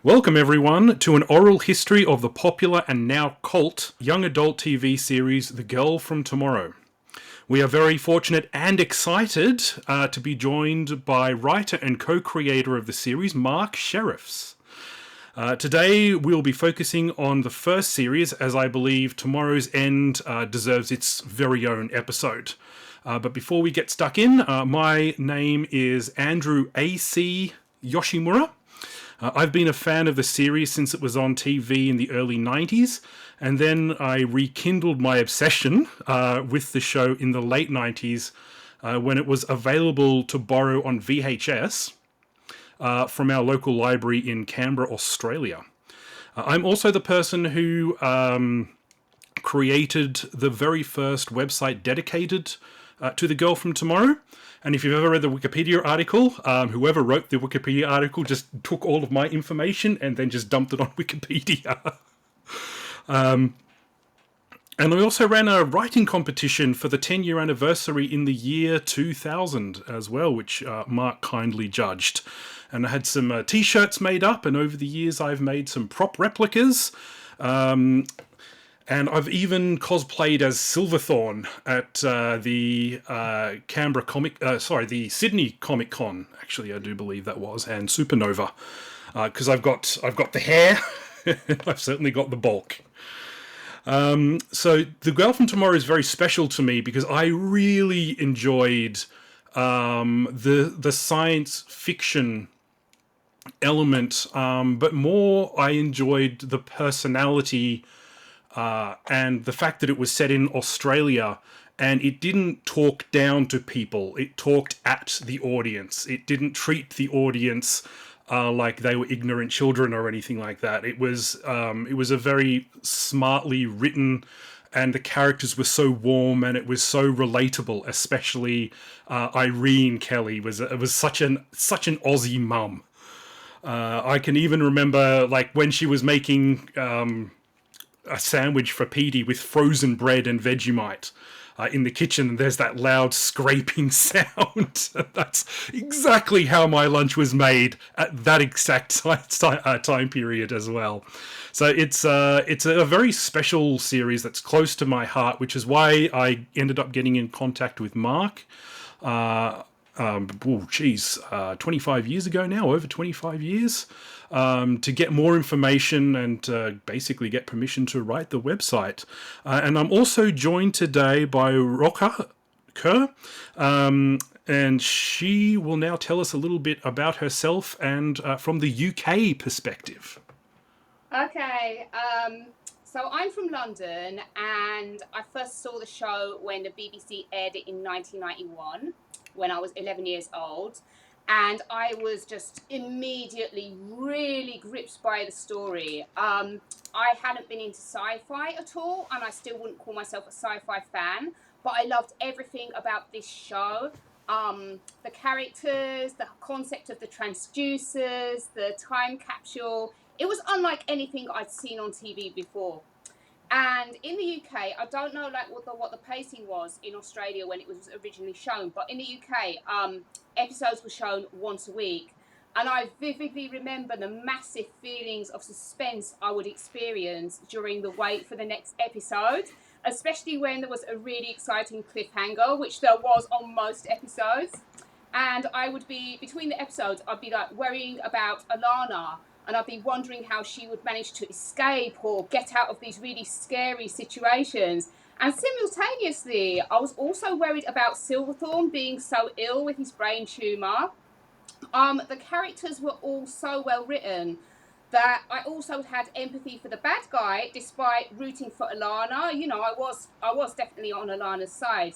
Welcome everyone to an oral history of the popular and now cult young adult TV series The Girl from Tomorrow. We are very fortunate and excited to be joined by writer and co-creator of the series, Mark Shirrefs. Today we'll be focusing on the first series, as I believe Tomorrow's End deserves its very own episode. But before we get stuck in, my name is Andrew AC Yoshimura. I've been a fan of the series since it was on TV in the early 90s, and then I rekindled my obsession with the show in the late 90s when it was available to borrow on VHS from our local library in Canberra, Australia. I'm also the person who created the very first website dedicated to The Girl from Tomorrow. And if you've ever read the Wikipedia article, whoever wrote the Wikipedia article just took all of my information and then just dumped it on Wikipedia. And I also ran a writing competition for the 10-year anniversary in the year 2000 as well, which Mark kindly judged. And I had some t-shirts made up, and over the years I've made some prop replicas. And I've even cosplayed as Silverthorn at the the Sydney Comic Con. Actually, I do believe that was, and Supernova, because I've got the hair, I've certainly got the bulk. So The Girl from Tomorrow is very special to me because I really enjoyed the science fiction element, but more I enjoyed the personality. And the fact that it was set in Australia and it didn't talk down to people, it talked at the audience. It didn't treat the audience like they were ignorant children or anything like that. It was a very smartly written, and the characters were so warm and it was so relatable. Especially Irene Kelly was such an Aussie mum. I can even remember like when she was making a sandwich for Petey with frozen bread and Vegemite in the kitchen. There's that loud scraping sound. That's exactly how my lunch was made at that exact time period as well. So it's a very special series that's close to my heart, which is why I ended up getting in contact with Mark. 25 years ago now, over 25 years, to get more information and basically get permission to write the website. And I'm also joined today by Roka Kerr, and she will now tell us a little bit about herself and from the UK perspective. Okay, so I'm from London, and I first saw the show when the BBC aired it in 1991, when I was 11 years old. And I was just immediately really gripped by the story. I hadn't been into sci-fi at all, and I still wouldn't call myself a sci-fi fan, but I loved everything about this show. The characters, the concept of the transducers, the time capsule. It was unlike anything I'd seen on TV before. And in the UK, I don't know like what the pacing was in Australia when it was originally shown, but in the UK, episodes were shown once a week. And I vividly remember the massive feelings of suspense I would experience during the wait for the next episode, especially when there was a really exciting cliffhanger, which there was on most episodes. And I would be, between the episodes, I'd be like worrying about Alana, and I'd be wondering how she would manage to escape or get out of these really scary situations. And simultaneously, I was also worried about Silverthorn being so ill with his brain tumour. The characters were all so well written that I also had empathy for the bad guy, despite rooting for Alana. You know, I was definitely on Alana's side.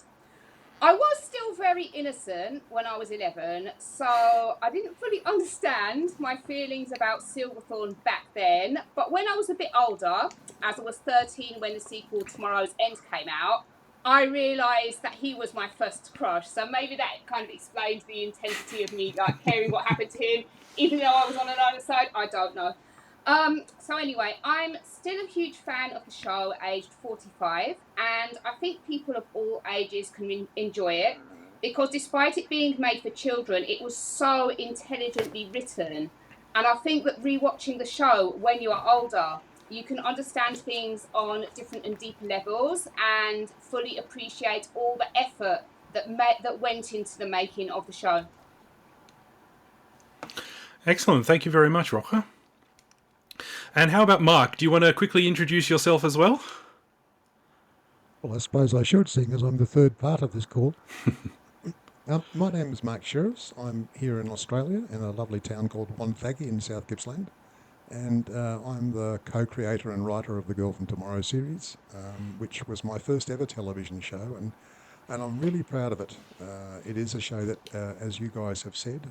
I was still very innocent when I was 11, so I didn't fully understand my feelings about Silverthorn back then. But when I was a bit older, as I was 13 when the sequel Tomorrow's End came out, I realised that he was my first crush. So maybe that kind of explains the intensity of me like caring what happened to him, even though I was on another side. I don't know. So anyway, I'm still a huge fan of the show, aged 45, and I think people of all ages can enjoy it because despite it being made for children, it was so intelligently written. And I think that rewatching the show when you are older, you can understand things on different and deeper levels and fully appreciate all the effort that went into the making of the show. Excellent. Thank you very much, Rocker. And how about Mark? Do you want to quickly introduce yourself as well? Well, I suppose I should, seeing as I'm the third part of this call. My name is Mark Shirrefs. I'm here in Australia in a lovely town called Wonthaggi in South Gippsland. And I'm the co-creator and writer of the Girl from Tomorrow series, which was my first ever television show. And I'm really proud of it. It is a show that, as you guys have said,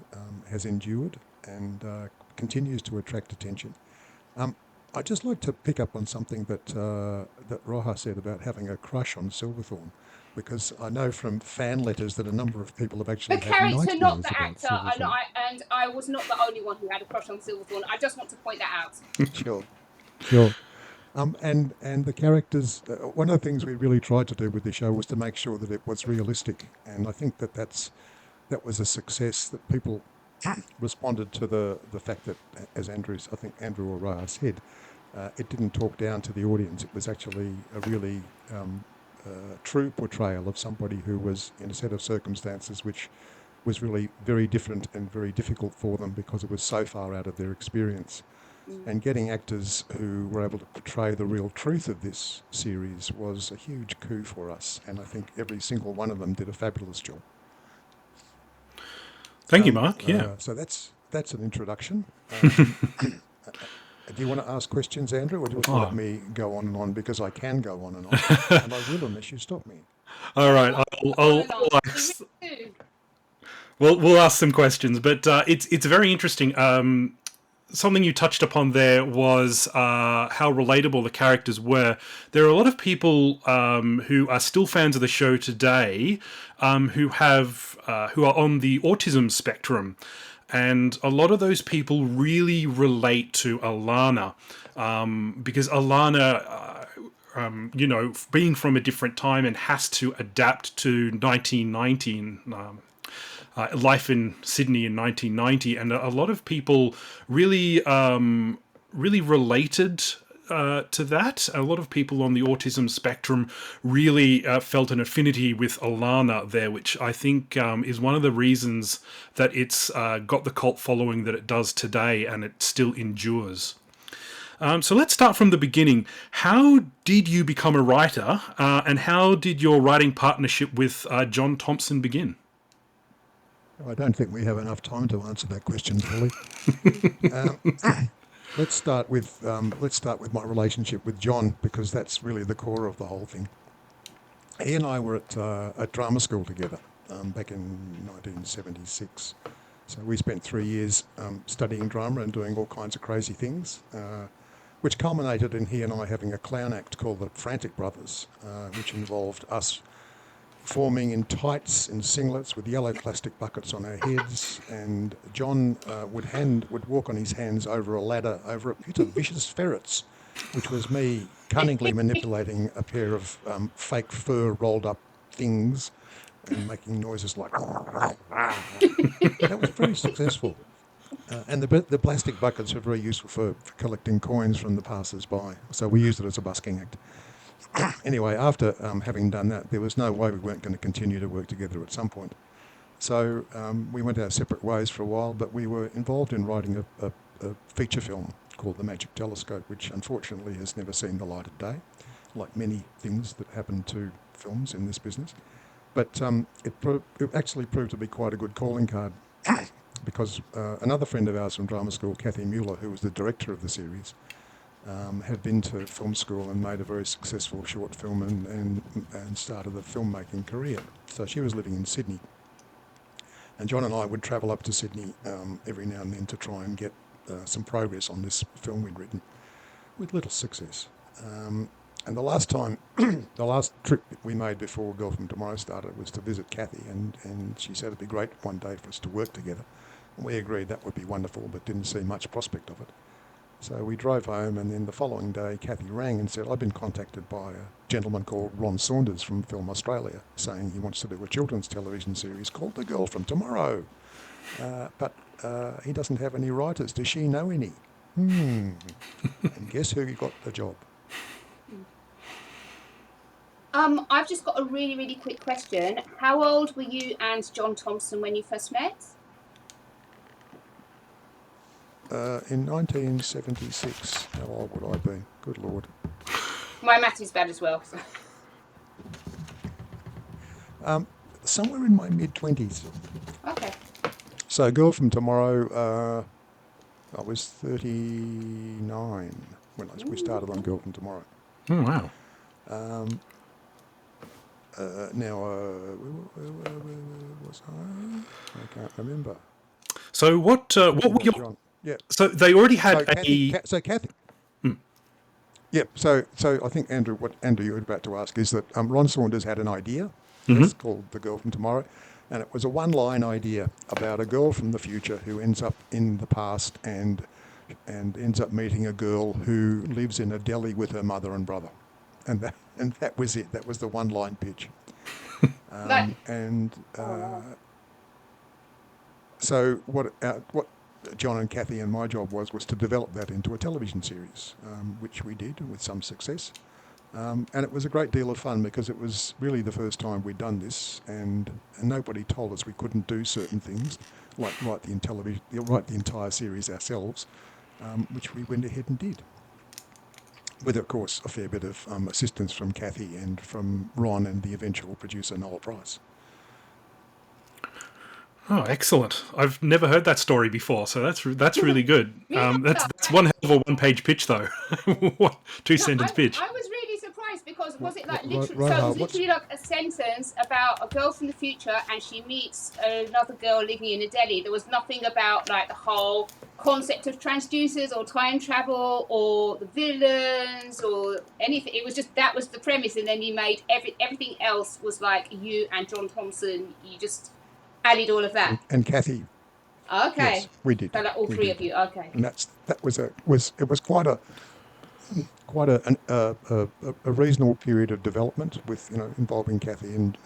has endured and continues to attract attention. I'd just like to pick up on something that Roja said about having a crush on Silverthorne, because I know from fan letters that a number of people have actually The had character, nightmares not the about actor, Silverthorne. and I was not the only one who had a crush on Silverthorne. I just want to point that out. Sure. And the characters, one of the things we really tried to do with the show was to make sure that it was realistic, and I think that was a success, that people responded to the fact that, as I think Andrew or Raya said, it didn't talk down to the audience. It was actually a really true portrayal of somebody who was in a set of circumstances which was really very different and very difficult for them because it was so far out of their experience. And getting actors who were able to portray the real truth of this series was a huge coup for us, and I think every single one of them did a fabulous job. Thank you, Mark. Yeah. So that's an introduction. Do you want to ask questions, Andrew, or do you want to let me go on and on? Because I can go on and on, and I will unless you stop me. All right. I'll ask. We'll ask some questions, but it's very interesting. Something you touched upon there was how relatable the characters were. There are a lot of people who are still fans of the show today, who are on the autism spectrum, and a lot of those people really relate to Alana, because Alana, being from a different time and has to adapt to 1919. Life in Sydney in 1990, and a lot of people really related to that. A lot of people on the autism spectrum really felt an affinity with Alana there, which I think is one of the reasons that it's got the cult following that it does today, and it still endures. So let's start from the beginning. How did you become a writer, and how did your writing partnership with John Thompson begin? I don't think we have enough time to answer that question fully. Let's start with my relationship with John, because that's really the core of the whole thing. He and I were at drama school together back in 1976. So we spent 3 years studying drama and doing all kinds of crazy things, which culminated in he and I having a clown act called the Frantic Brothers, which involved us forming in tights and singlets with yellow plastic buckets on our heads, and John would walk on his hands over a ladder over a pit of vicious ferrets, which was me cunningly manipulating a pair of fake fur rolled up things and making noises like that was very successful. And the plastic buckets are very useful for collecting coins from the passers-by, so we used it as a busking act. Anyway, after having done that, there was no way we weren't going to continue to work together at some point. So we went our separate ways for a while, but we were involved in writing a feature film called The Magic Telescope, which unfortunately has never seen the light of day, like many things that happen to films in this business. But it actually proved to be quite a good calling card, because another friend of ours from drama school, Kathy Mueller, who was the director of the series, had been to film school and made a very successful short film and started a filmmaking career. So she was living in Sydney. And John and I would travel up to Sydney every now and then to try and get some progress on this film we'd written, with little success. And the last trip we made before Girl from Tomorrow started was to visit Kathy, and she said it'd be great one day for us to work together. And we agreed that would be wonderful, but didn't see much prospect of it. So we drove home, and then the following day Kathy rang and said, I've been contacted by a gentleman called Ron Saunders from Film Australia, saying he wants to do a children's television series called The Girl from Tomorrow. But he doesn't have any writers. Does she know any? And guess who got the job? I've just got a really, really quick question. How old were you and John Thompson when you first met? In 1976, how old would I be? Good Lord. My math is bad as well. So. Somewhere in my mid-20s. Okay. So Girl from Tomorrow, I was 39 when we started on Girl from Tomorrow. Oh, wow. Where was I? I can't remember. So what were your... John. Yeah. So they already had Kathy. Yeah. So I think Andrew, what Andrew you were about to ask is that Ron Saunders had an idea. It's called The Girl from Tomorrow, and it was a one-line idea about a girl from the future who ends up in the past and ends up meeting a girl who lives in a deli with her mother and brother, and that was it. That was the one-line pitch. So what John and Kathy and my job was to develop that into a television series, which we did with some success. And it was a great deal of fun because it was really the first time we'd done this, and nobody told us we couldn't do certain things, like write the entire series ourselves, which we went ahead and did. With, of course, a fair bit of assistance from Kathy and from Ron and the eventual producer, Noel Price. Oh, excellent! I've never heard that story before, so that's really good. That's one hell of a one-page pitch, though. Two-sentence pitch. I was really surprised because was it like literally? Right, So it was literally like a sentence about a girl from the future, and she meets another girl living in a deli. There was nothing about like the whole concept of transducers or time travel or the villains or anything. It was just that was the premise, and then you made everything else was like you and John Thompson. You just added all of that. And Kathy. Okay. Yes, we did. So like all three of you. Okay. And it was quite a reasonable period of development with involving Kathy and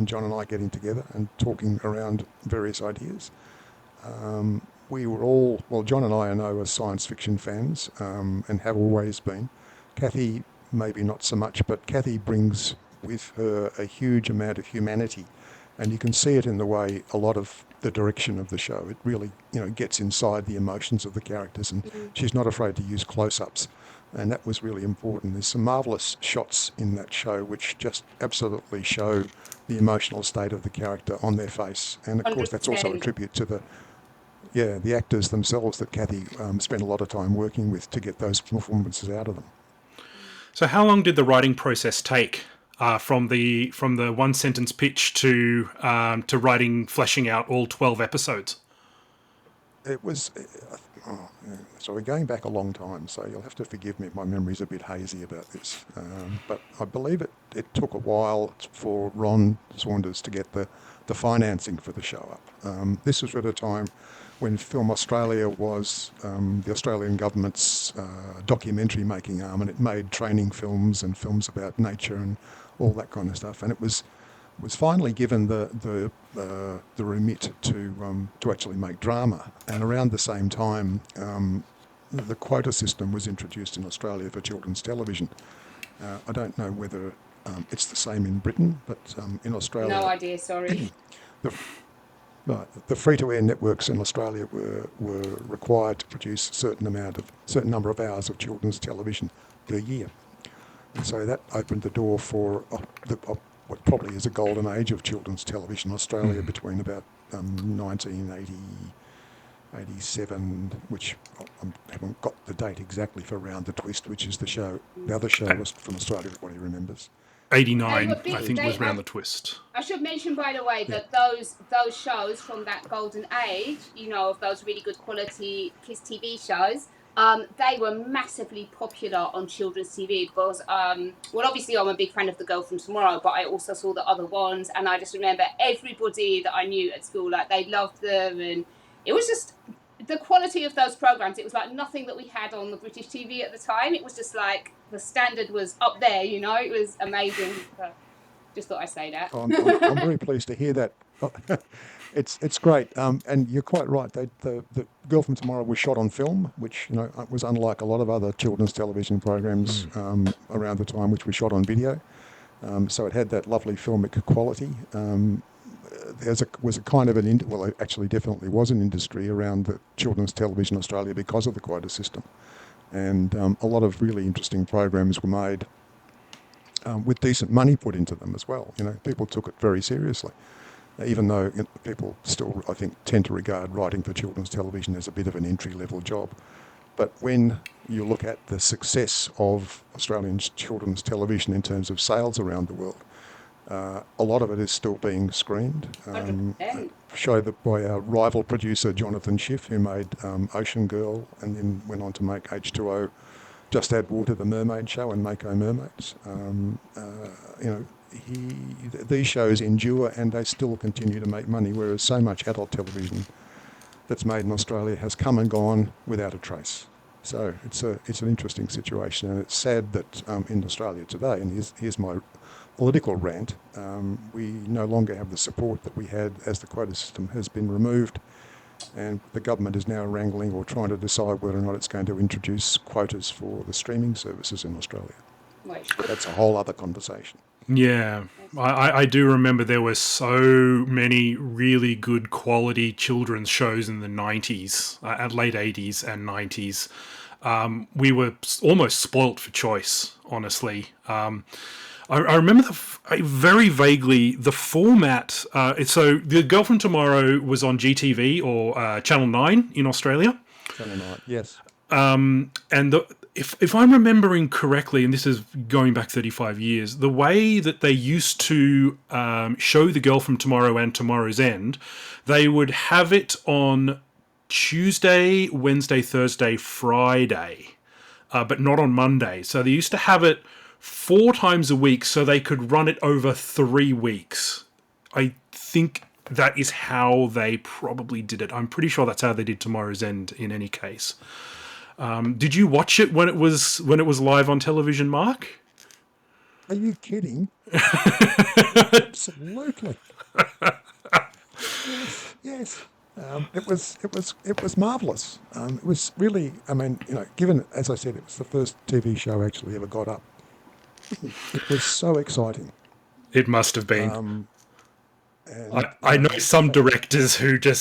John and I getting together and talking around various ideas. We were all, well, John and I are science fiction fans and have always been. Kathy maybe not so much, but Kathy brings with her a huge amount of humanity. And you can see it in the way a lot of the direction of the show. It really, gets inside the emotions of the characters, and she's not afraid to use close-ups. And that was really important. There's some marvellous shots in that show which just absolutely show the emotional state of the character on their face. And of course, that's also a tribute to the actors themselves that Kathy spent a lot of time working with to get those performances out of them. So how long did the writing process take? From the one sentence pitch to writing, fleshing out all 12 episodes? It was, so we're going back a long time, so you'll have to forgive me if my memory's a bit hazy about this. But I believe it took a while for Ron Saunders to get the financing for the show up. This was at a time when Film Australia was the Australian government's documentary making arm, and it made training films and films about nature and all that kind of stuff, and it was finally given the remit to actually make drama. And around the same time, the quota system was introduced in Australia for children's television. I don't know whether it's the same in Britain, but in Australia, no idea. Sorry. The free-to-air networks in Australia were required to produce a certain number of hours of children's television per year. And so that opened the door for what probably is a golden age of children's television in Australia between about 1980, 87, which I haven't got the date exactly for Round the Twist, which is the other show was from Australia, everybody remembers. 89, I think, was Round the Twist. I should mention, by the way, that those shows from that golden age, of those really good quality kids TV shows, they were massively popular on children's TV because, obviously I'm a big fan of The Girl from Tomorrow, but I also saw the other ones, and I just remember everybody that I knew at school, like, they loved them, and it was just the quality of those programs. It was like nothing that we had on the British TV at the time. It was just like the standard was up there, it was amazing. So just thought I'd say that. I'm very pleased to hear that. It's great, and you're quite right. The Girl from Tomorrow was shot on film, which was unlike a lot of other children's television programs around the time, which were shot on video. So it had that lovely filmic quality. There was a kind of well, it actually definitely was an industry around the children's television Australia because of the quota system, and a lot of really interesting programs were made with decent money put into them as well. People took it very seriously, even though people still, I think, tend to regard writing for children's television as a bit of an entry-level job. But when you look at the success of Australian children's television in terms of sales around the world, a lot of it is still being screened. A show that by our rival producer Jonathan Schiff, who made Ocean Girl and then went on to make H2O, Just Add Water, The Mermaid Show, and Mako Mermaids. These shows endure and they still continue to make money, whereas so much adult television that's made in Australia has come and gone without a trace. So it's an interesting situation, and it's sad that in Australia today, and here's my political rant, we no longer have the support that we had as the quota system has been removed, and the government is now wrangling or trying to decide whether or not it's going to introduce quotas for the streaming services in Australia. But that's a whole other conversation. Yeah, I do remember there were so many really good quality children's shows in the 90s, late 80s and 90s. We were almost spoilt for choice, honestly. I remember very vaguely the format. So The Girl from Tomorrow was on GTV or Channel 9 in Australia. Channel 9, yes. And if I'm remembering correctly, and this is going back 35 years, the way that they used to show The Girl from Tomorrow and Tomorrow's End, they would have it on Tuesday, Wednesday, Thursday, Friday, but not on Monday. So they used to have it 4 times a week so they could run it over 3 weeks. I think that is how they probably did it. I'm pretty sure that's how they did Tomorrow's End in any case. Did you watch it when it was live on television, Mark? Are you kidding? Absolutely. Yes. It was marvellous. It was really, given, as I said, it was the first TV show actually ever got up. It was so exciting. It must have been. I know some directors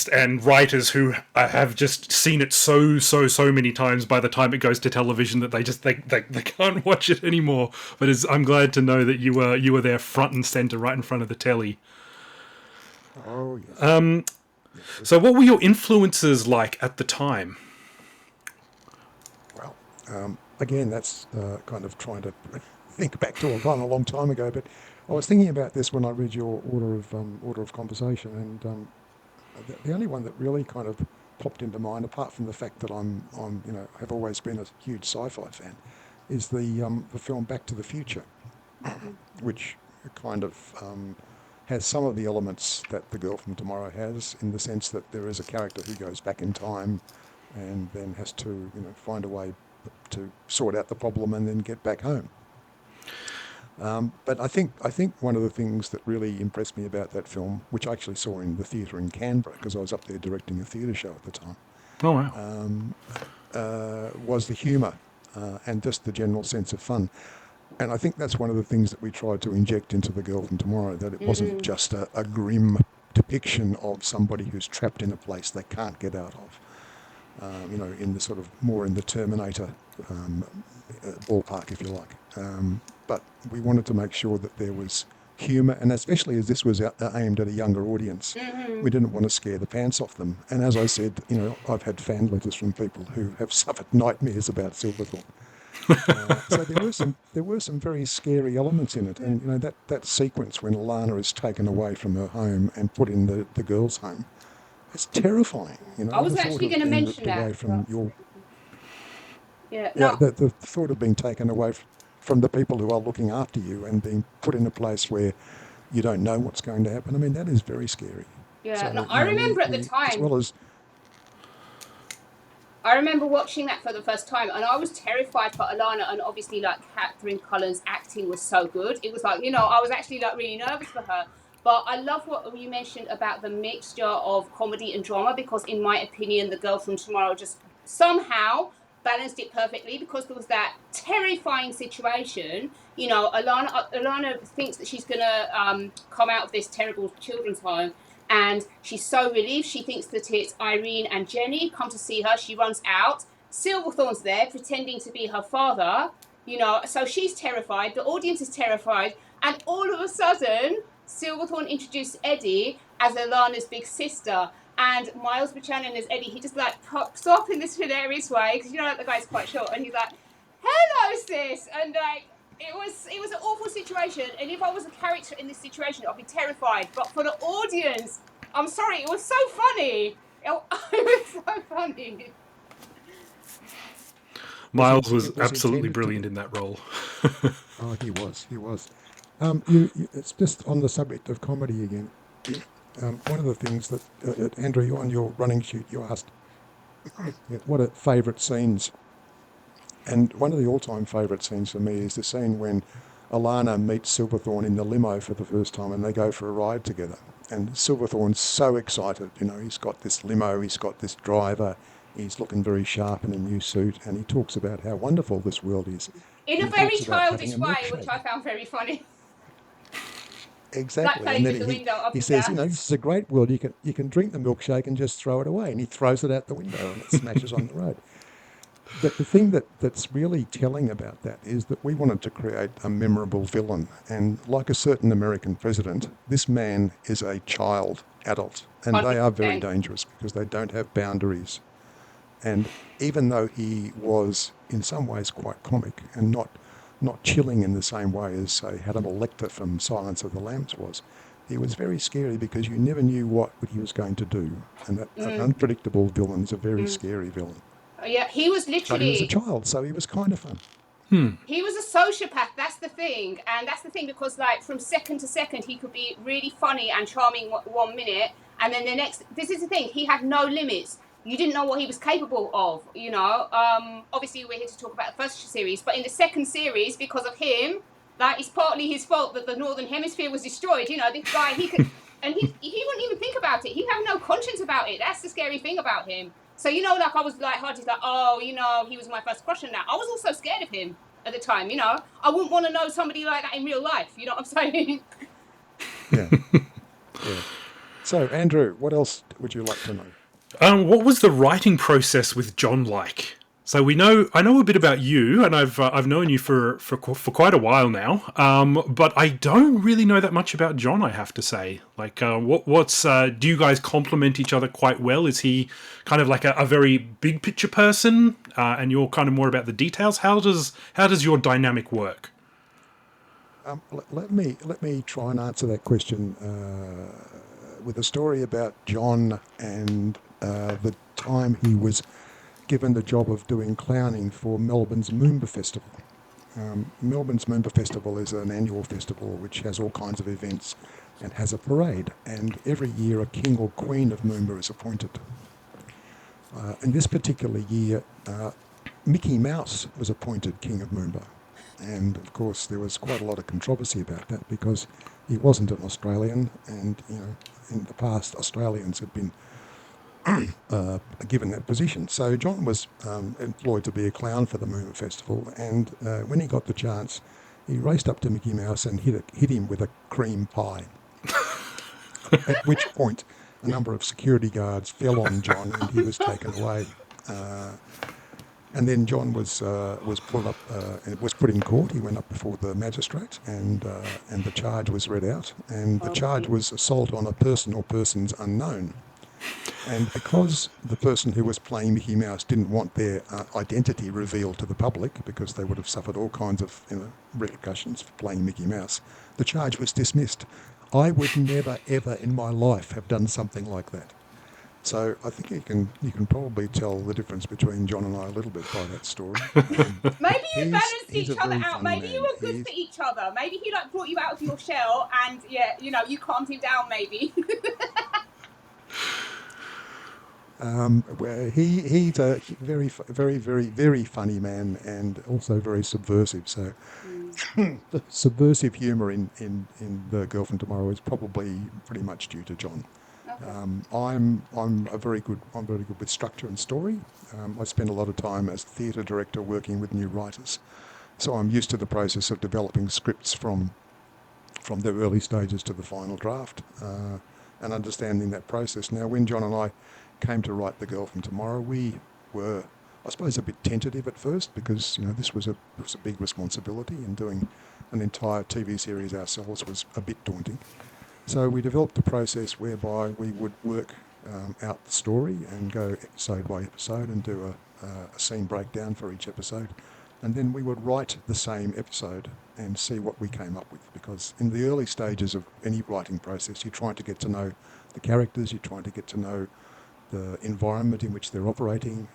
and writers who have just seen it so many times by the time it goes to television that they can't watch it anymore. But I'm glad to know that you were there front and center, right in front of the telly. Oh yes. So what were your influences like at the time? Well, again, that's kind of trying to think back to a long time ago, but I was thinking about this when I read your order of conversation, and the only one that really kind of popped into mind, apart from the fact that have always been a huge sci-fi fan, is the film Back to the Future, which kind of has some of the elements that The Girl from Tomorrow has, in the sense that there is a character who goes back in time and then has to find a way to sort out the problem and then get back home. But I think one of the things that really impressed me about that film, which I actually saw in the theatre in Canberra, because I was up there directing a theatre show at the time, was the humour and just the general sense of fun. And I think that's one of the things that we tried to inject into The Girl from Tomorrow, that it wasn't just a grim depiction of somebody who's trapped in a place they can't get out of, in the sort of more in the Terminator ballpark, if you like. But we wanted to make sure that there was humour, and especially as this was aimed at a younger audience, we didn't want to scare the pants off them. And as I said, I've had fan letters from people who have suffered nightmares about Silverthorne. So there were some very scary elements in it, and that sequence when Alana is taken away from her home and put in the girls' home, it's terrifying. I was actually going to mention that. Away from the thought of being taken away from the people who are looking after you and being put in a place where you don't know what's going to happen. I mean, that is very scary. Yeah, so, I remember at the time. As well as. I remember watching that for the first time, and I was terrified for Alana, and obviously, Catherine Cullen's acting was so good. It was I was actually really nervous for her. But I love what you mentioned about the mixture of comedy and drama, because in my opinion, The Girl from Tomorrow just somehow balanced it perfectly, because there was that terrifying situation. You know, Alana thinks that she's going to come out of this terrible children's home, and she's so relieved. She thinks that it's Irene and Jenny come to see her. She runs out. Silverthorne's there pretending to be her father, you know, so she's terrified. The audience is terrified. And all of a sudden, Silverthorne introduced Eddie as Alana's big sister, and Miles Buchanan as Eddie. He just like pops up in this hilarious way, because you know, like, the guy's quite short, and he's like, "Hello, sis," and like it was an awful situation. And if I was a character in this situation, I'd be terrified. But for the audience, I'm sorry, it was so funny. It was so funny. Miles was It was absolutely intended to brilliant be- in that role. Oh, he was. It's just on the subject of comedy again. One of the things that, Andrew, on your running sheet, you asked, what are favourite scenes? And one of the all-time favourite scenes for me is the scene when Alana meets Silverthorne in the limo for the first time, and they go for a ride together. And Silverthorne's so excited, you know, he's got this limo, he's got this driver, he's looking very sharp in a new suit, and he talks about how wonderful this world is. In a He very talks about having childish a way, which milkshake. I found very funny. Like Exactly, playing and then with the window up he and says, you down. know, this is a great world. You can drink the milkshake and just throw it away, and he throws it out the window and it smashes on the road. But the thing that's really telling about that is that we wanted to create a memorable villain, and like a certain American president, this man is a child adult, and they are very 100%. dangerous because they don't have boundaries. And even though he was in some ways quite comic and not chilling in the same way as, say, Hannibal Lecter from Silence of the Lambs was, he was very scary because you never knew what he was going to do. And that an unpredictable villain is a very scary villain. Yeah, he was But he was a literally, child, so he was kind of fun. he was a sociopath. That's the thing. And that's the thing, because like from second to second, he could be really funny and charming 1 minute. And then the next, this is the thing, he had no limits. You didn't know what he was capable of, you know. Obviously, we're here to talk about the first series, but in the second series, because of him, that is partly his fault that the Northern Hemisphere was destroyed. You know, this guy, he could, and he wouldn't even think about it. He'd have no conscience about it. That's the scary thing about him. So, you know, like I was like, Hardy's like, oh, you know, he was my first crush on that. I was also scared of him at the time, you know. I wouldn't want to know somebody like that in real life. You know what I'm saying? Yeah. Yeah. So, Andrew, what else would you like to know? What was the writing process with John like? So I know a bit about you, and I've known you for quite a while now. But I don't really know that much about John. I have to say, like, do you guys complement each other quite well? Is he kind of like a very big picture person, and you're kind of more about the details? How does your dynamic work? Let me try and answer that question with a story about John and the time he was given the job of doing clowning for Melbourne's Moomba Festival. Melbourne's Moomba Festival is an annual festival which has all kinds of events and has a parade, and every year a king or queen of Moomba is appointed. In this particular year, Mickey Mouse was appointed King of Moomba, and of course there was quite a lot of controversy about that because he wasn't an Australian, and you know, in the past Australians had been given that position. So John was employed to be a clown for the Moomba Festival, and when he got the chance, he raced up to Mickey Mouse and hit him with a cream pie. At which point, a number of security guards fell on John, and he was taken away. And then John was put up, was put in court. He went up before the magistrate, and the charge was read out. And the charge was assault on a person or persons unknown. And because the person who was playing Mickey Mouse didn't want their identity revealed to the public, because they would have suffered all kinds of repercussions for playing Mickey Mouse, the charge was dismissed. I would never, ever in my life have done something like that. So I think you can probably tell the difference between John and I a little bit by that story. Maybe you balanced he's each a other very out. funny Maybe you man. were good for each other. Maybe he like brought you out of your shell, and yeah, you know, you calmed him down. Maybe. He's a very, very, very, very funny man, and also very subversive. So the subversive humour in The Girl from Tomorrow is probably pretty much due to John. Okay. I'm very good with structure and story. I spend a lot of time as theatre director working with new writers, so I'm used to the process of developing scripts from the early stages to the final draft, and understanding that process. Now, when John and I came to write The Girl from Tomorrow, we were, I suppose, a bit tentative at first because this was a big responsibility, and doing an entire TV series ourselves was a bit daunting. So we developed a process whereby we would work out the story and go episode by episode and do a scene breakdown for each episode. And then we would write the same episode and see what we came up with. Because in the early stages of any writing process, you're trying to get to know the characters, you're trying to get to know the environment in which they're operating.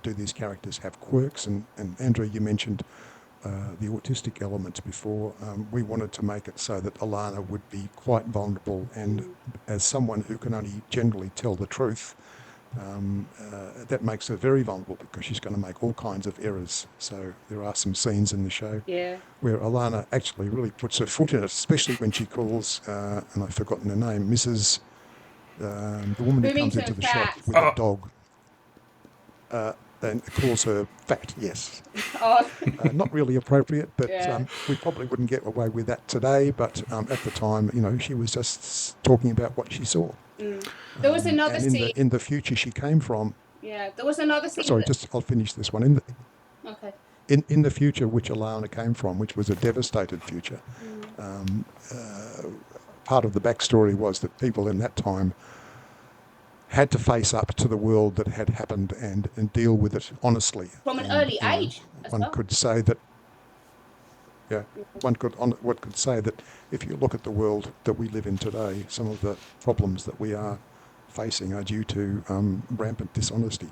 Do these characters have quirks? And Andrew, you mentioned the autistic elements before. We wanted to make it so that Alana would be quite vulnerable, and as someone who can only generally tell the truth, that makes her very vulnerable because she's going to make all kinds of errors. So there are some scenes in the show where Alana actually really puts her foot in it, especially when she calls, and I've forgotten her name, Mrs. The woman who comes into the shop with a dog, and calls her fat, yes. Not really appropriate, but we probably wouldn't get away with that today. But at the time, she was just talking about what she saw. There was another scene. In the future she came from. Yeah, there was another scene. Sorry, I'll finish this one. In the future which Alana came from, which was a devastated future, part of the backstory was that people in that time had to face up to the world that had happened and deal with it honestly. From an early age. One could say that. Yeah, one could say that if you look at the world that we live in today, some of the problems that we are facing are due to rampant dishonesty.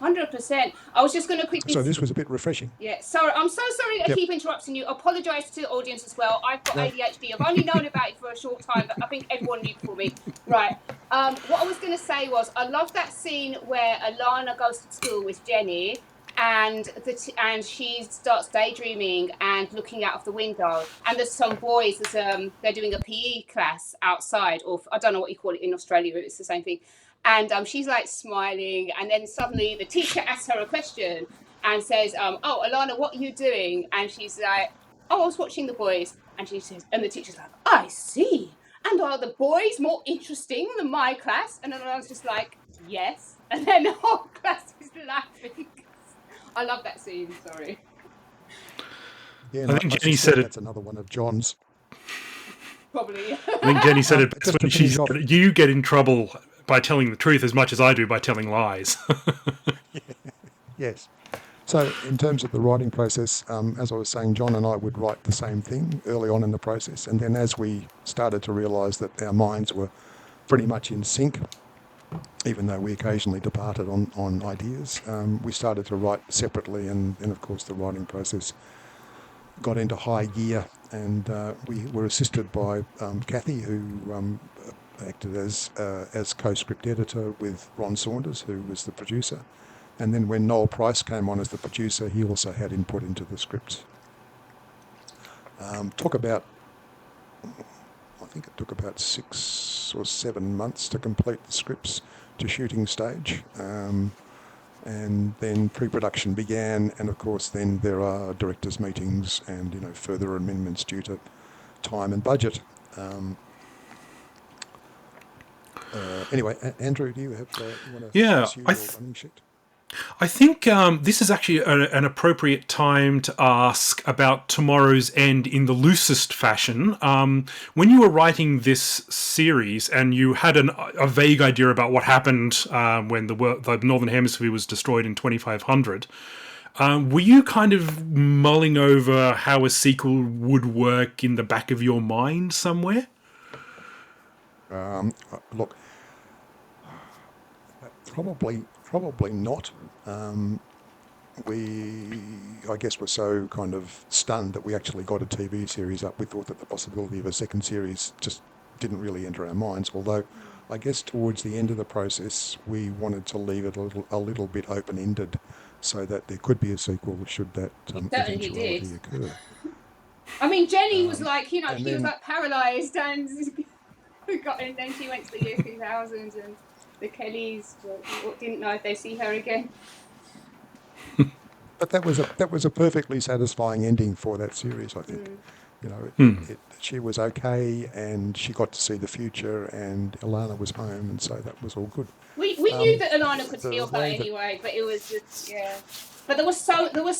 100%. I was just going to quickly... So this was a bit refreshing. Yeah, sorry. I'm so sorry I keep interrupting you. Apologise to the audience as well. I've got ADHD. I've only known about it for a short time, but I think everyone knew before me. Right. What I was going to say was, I love that scene where Alana goes to school with Jenny, and she starts daydreaming and looking out of the window, and there's some boys, they're doing a PE class outside, or I don't know what you call it in Australia, but it's the same thing, and she's like smiling, and then suddenly the teacher asks her a question and says, oh, Alana, what are you doing? And she's like, oh, I was watching the boys. And she says, and the teacher's like, I see, and are the boys more interesting than my class? And then Alana's just like, yes, and then the whole class is laughing. I love that scene, sorry. Yeah, I think Jenny said it. That's another one of John's. Probably. I think Jenny said it best when she said, you get in trouble by telling the truth as much as I do by telling lies. Yes. So in terms of the writing process, as I was saying, John and I would write the same thing early on in the process. And then as we started to realise that our minds were pretty much in sync, even though we occasionally departed on ideas, we started to write separately, and then of course the writing process got into high gear, and we were assisted by Kathy, who acted as co-script editor with Ron Saunders, who was the producer, and then when Noel Price came on as the producer, he also had input into the scripts. I think it took about 6 or 7 months to complete the scripts to shooting stage. And then pre-production began, and of course then there are directors' meetings and further amendments due to time and budget. Anyway, Andrew, do you have you want to pursue your running sheet? I think this is actually an appropriate time to ask about Tomorrow's End in the loosest fashion. When you were writing this series and you had a vague idea about what happened when the Northern Hemisphere was destroyed in 2500, were you kind of mulling over how a sequel would work in the back of your mind somewhere? Look, Probably not. I guess, were so kind of stunned that we actually got a TV series up. We thought that the possibility of a second series just didn't really enter our minds. Although, I guess towards the end of the process, we wanted to leave it a little bit open-ended, so that there could be a sequel should that eventuality occur. I mean, Jenny was like, you know, and she was then like paralysed and and then she went to the year 2000 and the Kellys didn't know if they'd see her again. but that was a perfectly satisfying ending for that series, I think. You know, she was okay, and she got to see the future, and Ilana was home, and so that was all good. We knew that Alana could The steal her way that anyway, but it was just But there was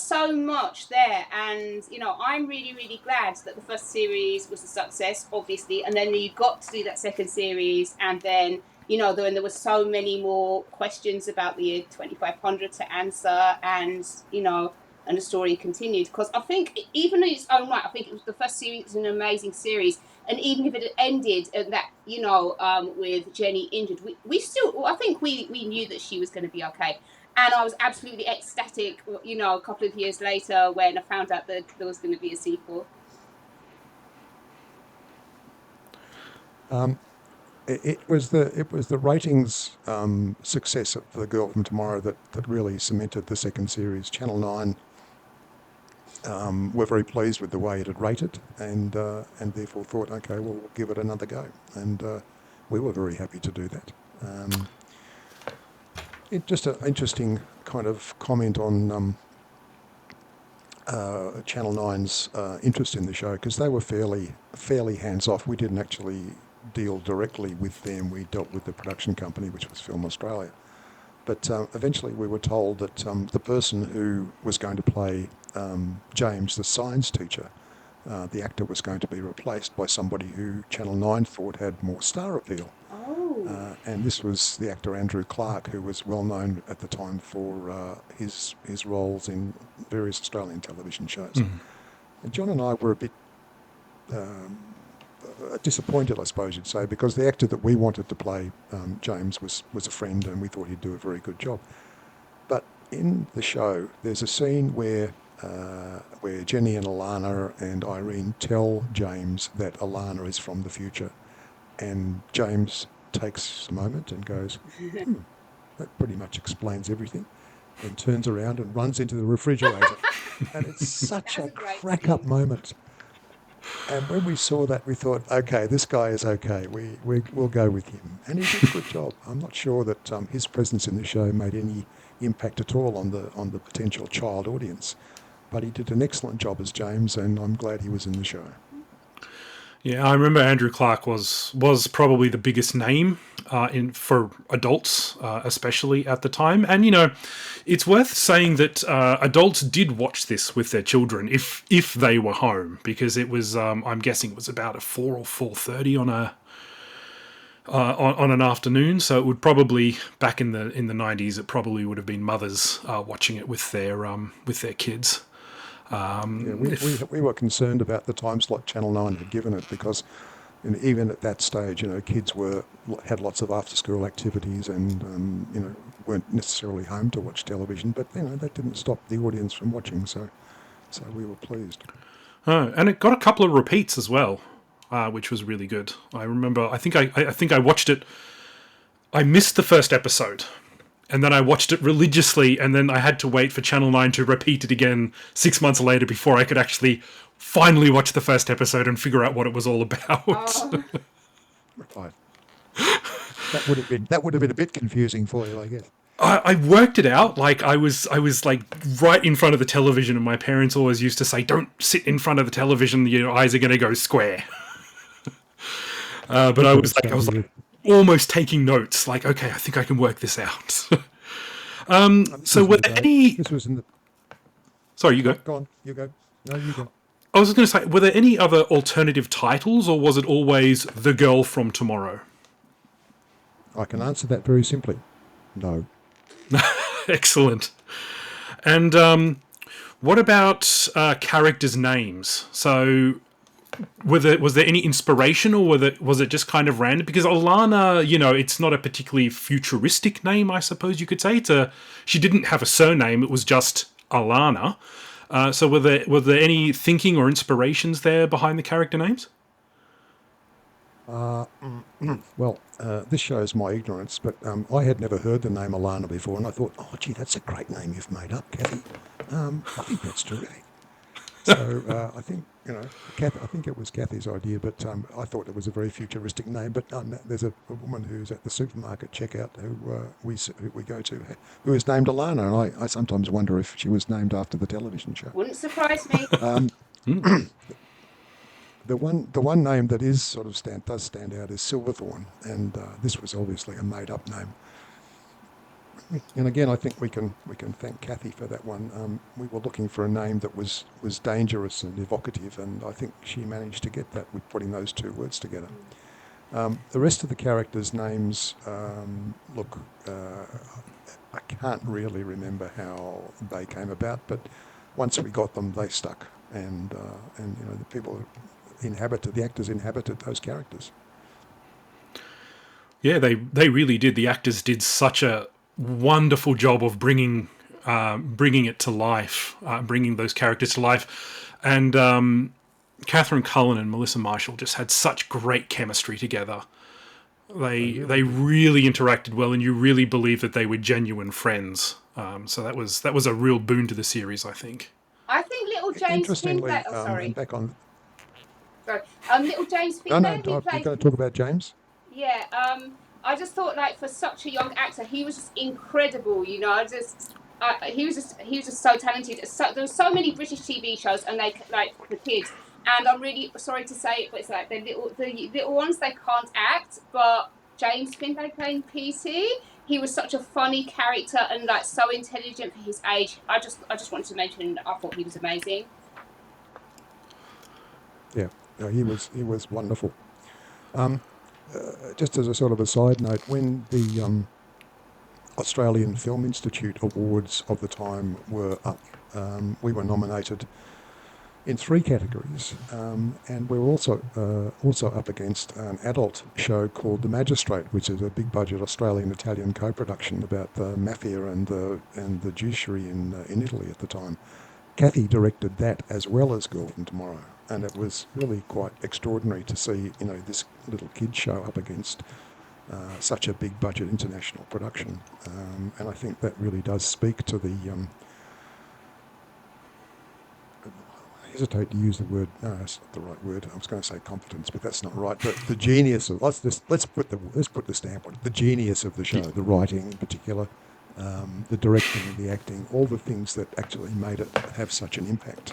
so much there, and you know, I'm really glad that the first series was a success, obviously, and then you got to do that second series, and then you know, there were so many more questions about the year 2500 to answer, and you know, and the story continued, because I think even in its own right, I think it was the first series was an amazing series, and even if it had ended at that, you know, with Jenny injured, we still, I think we knew that she was going to be okay. And I was absolutely ecstatic, you know, a couple of years later when I found out that there was going to be a sequel. it was the ratings success of The Girl from Tomorrow that really cemented the second series. Channel 9 were very pleased with the way it had rated, and therefore thought, okay, well, we'll give it another go. And we were very happy to do that. Just an interesting kind of comment on Channel 9's interest in the show, because they were fairly hands-off. We didn't actually deal directly with them. We dealt with the production company, which was Film Australia. But eventually we were told that the person who was going to play James, the science teacher, the actor was going to be replaced by somebody who Channel 9 thought had more star appeal. Oh. And this was the actor Andrew Clark, who was well known at the time for his roles in various Australian television shows. And John and I were a bit disappointed, I suppose you'd say, because the actor that we wanted to play James was a friend, and we thought he'd do a very good job. But in the show, there's a scene where Jenny and Alana and Irene tell James that Alana is from the future, and James takes a moment and goes, that pretty much explains everything, and turns around and runs into the refrigerator. And it's such a crack-up moment. And when we saw that, we thought, okay, this guy is okay. We'll go with him. And he did a good job. I'm not sure that his presence in the show made any impact at all on the potential child audience. But he did an excellent job as James, and I'm glad he was in the show. Yeah, I remember Andrew Clark was probably the biggest name for adults, especially at the time. And, you know, it's worth saying that adults did watch this with their children if they were home, because it was, I'm guessing it was about a 4 or 4:30 on an afternoon. So it would probably, back in the 90s, it probably would have been mothers watching it with their kids. We were concerned about the time slot Channel 9 had given it, because even at that stage, you know, kids had lots of after-school activities and, you know, weren't necessarily home to watch television. But, you know, that didn't stop the audience from watching, so we were pleased. Oh, and it got a couple of repeats as well, which was really good. I remember, I think I watched it. I missed the first episode. And then I watched it religiously, and then I had to wait for Channel 9 to repeat it again 6 months later before I could actually finally watch the first episode and figure out what it was all about. Oh. Right. That would have been a bit confusing for you, I guess. I worked it out. Like I was like right in front of the television, and my parents always used to say, "Don't sit in front of the television; your eyes are going to go square." But I was like almost taking notes. Like, okay, I think I can work this out. So were there any? This was in the. Sorry, you go. Go on. You go. No, you go. I was going to say, were there any other alternative titles, or was it always The Girl from Tomorrow? I can answer that very simply. No. Excellent. And what about characters' names? So, was there any inspiration, or was it just kind of random? Because Alana, you know, it's not a particularly futuristic name, I suppose you could say. She didn't have a surname; it was just Alana. So, were there any thinking or inspirations there behind the character names? Well, this shows my ignorance, but I had never heard the name Alana before, and I thought, oh, gee, that's a great name you've made up, Kathy. I think that's terrific. So I think, I think it was Kathy's idea, but I thought it was a very futuristic name. But there's a woman who's at the supermarket checkout who we go to, who is named Alana, and I sometimes wonder if she was named after the television show. Wouldn't surprise me. The one name that is sort of does stand out is Silverthorne, and this was obviously a made up name. And again, I think we can thank Kathy for that one. We were looking for a name that was dangerous and evocative, and I think she managed to get that with putting those two words together. The rest of the characters' names, I can't really remember how they came about, but once we got them, they stuck, and the people the actors inhabited those characters. Yeah, they really did. The actors did such a wonderful job of bringing it to life, bringing those characters to life. And Catherine Cullen and Melissa Marshall just had such great chemistry together. They really interacted well, and you really believe that they were genuine friends. So that was a real boon to the series, I think. I think little James Interestingly, Finlay. Oh, sorry. and back on. Sorry. Little James No, Finlay. you're going to talk about James? Yeah. I just thought, like, for such a young actor, he was just incredible. You know, he was just so talented. There were so many British TV shows, and they like the kids. And I'm really sorry to say it, but it's like the little ones, they can't act. But James Finlay playing PC, he was such a funny character and like so intelligent for his age. I just wanted to mention, I thought he was amazing. Yeah, no, he was wonderful. Just as a sort of a side note, when the Australian Film Institute Awards of the time were up, we were nominated in 3 categories, and we were also up against an adult show called The Magistrate, which is a big budget Australian-Italian co-production about the mafia and the judiciary in Italy at the time. Kathy directed that as well as Girl from Tomorrow, and it was really quite extraordinary to see this little kid show up against such a big budget international production, and I think that really does speak to the I hesitate to use the word. No, that's not the right word. I was going to say competence, but that's not right. But the genius of let's put the stamp on it. The genius of the show, the writing in particular, the directing, the acting, all the things that actually made it have such an impact,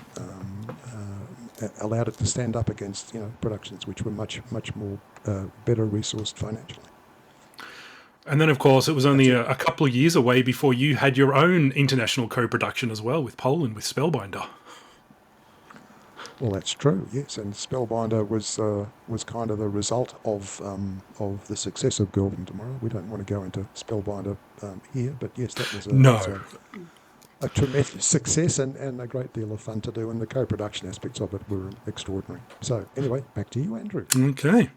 allowed it to stand up against productions which were much more better resourced financially. And then, of course, it was only a couple of years away before you had your own international co-production as well with Poland, with Spellbinder. Well, that's true, yes. And Spellbinder was kind of the result of the success of Girl from Tomorrow. We don't want to go into Spellbinder here, but yes, that was a tremendous success and a great deal of fun to do, and the co-production aspects of it were extraordinary. So anyway, back to you, Andrew. Okay.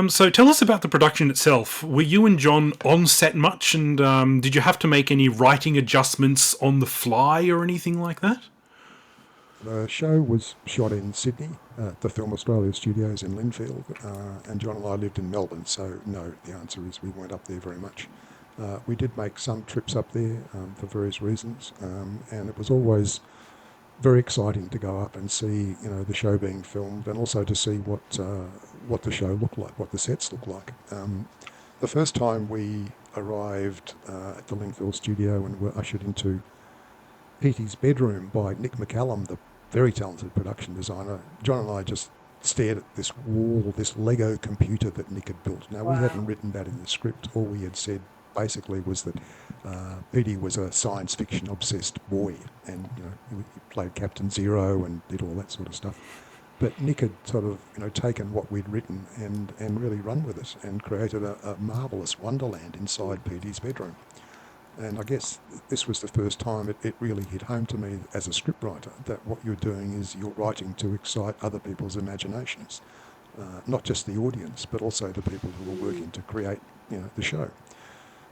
So tell us about the production itself. Were you and John on set much, and did you have to make any writing adjustments on the fly or anything like that? The show was shot in Sydney at the Film Australia studios in Linfield, and John and I lived in Melbourne, so no, the answer is we weren't up there very much. We did make some trips up there for various reasons, and it was always very exciting to go up and see the show being filmed, and also to see what the show looked like, what the sets looked like. The first time we arrived at the Linfield studio and were ushered into Petey's bedroom by Nick McCallum, the very talented production designer, John and I just stared at this wall, this Lego computer that Nick had built. Now, we hadn't written that in the script. All we had said basically was that Petey was a science fiction obsessed boy, and he played Captain Zero and did all that sort of stuff. But Nick had sort of taken what we'd written and really run with it and created a marvellous wonderland inside Petey's bedroom. And I guess this was the first time it really hit home to me as a scriptwriter that what you're doing is you're writing to excite other people's imaginations, not just the audience, but also the people who are working to create the show.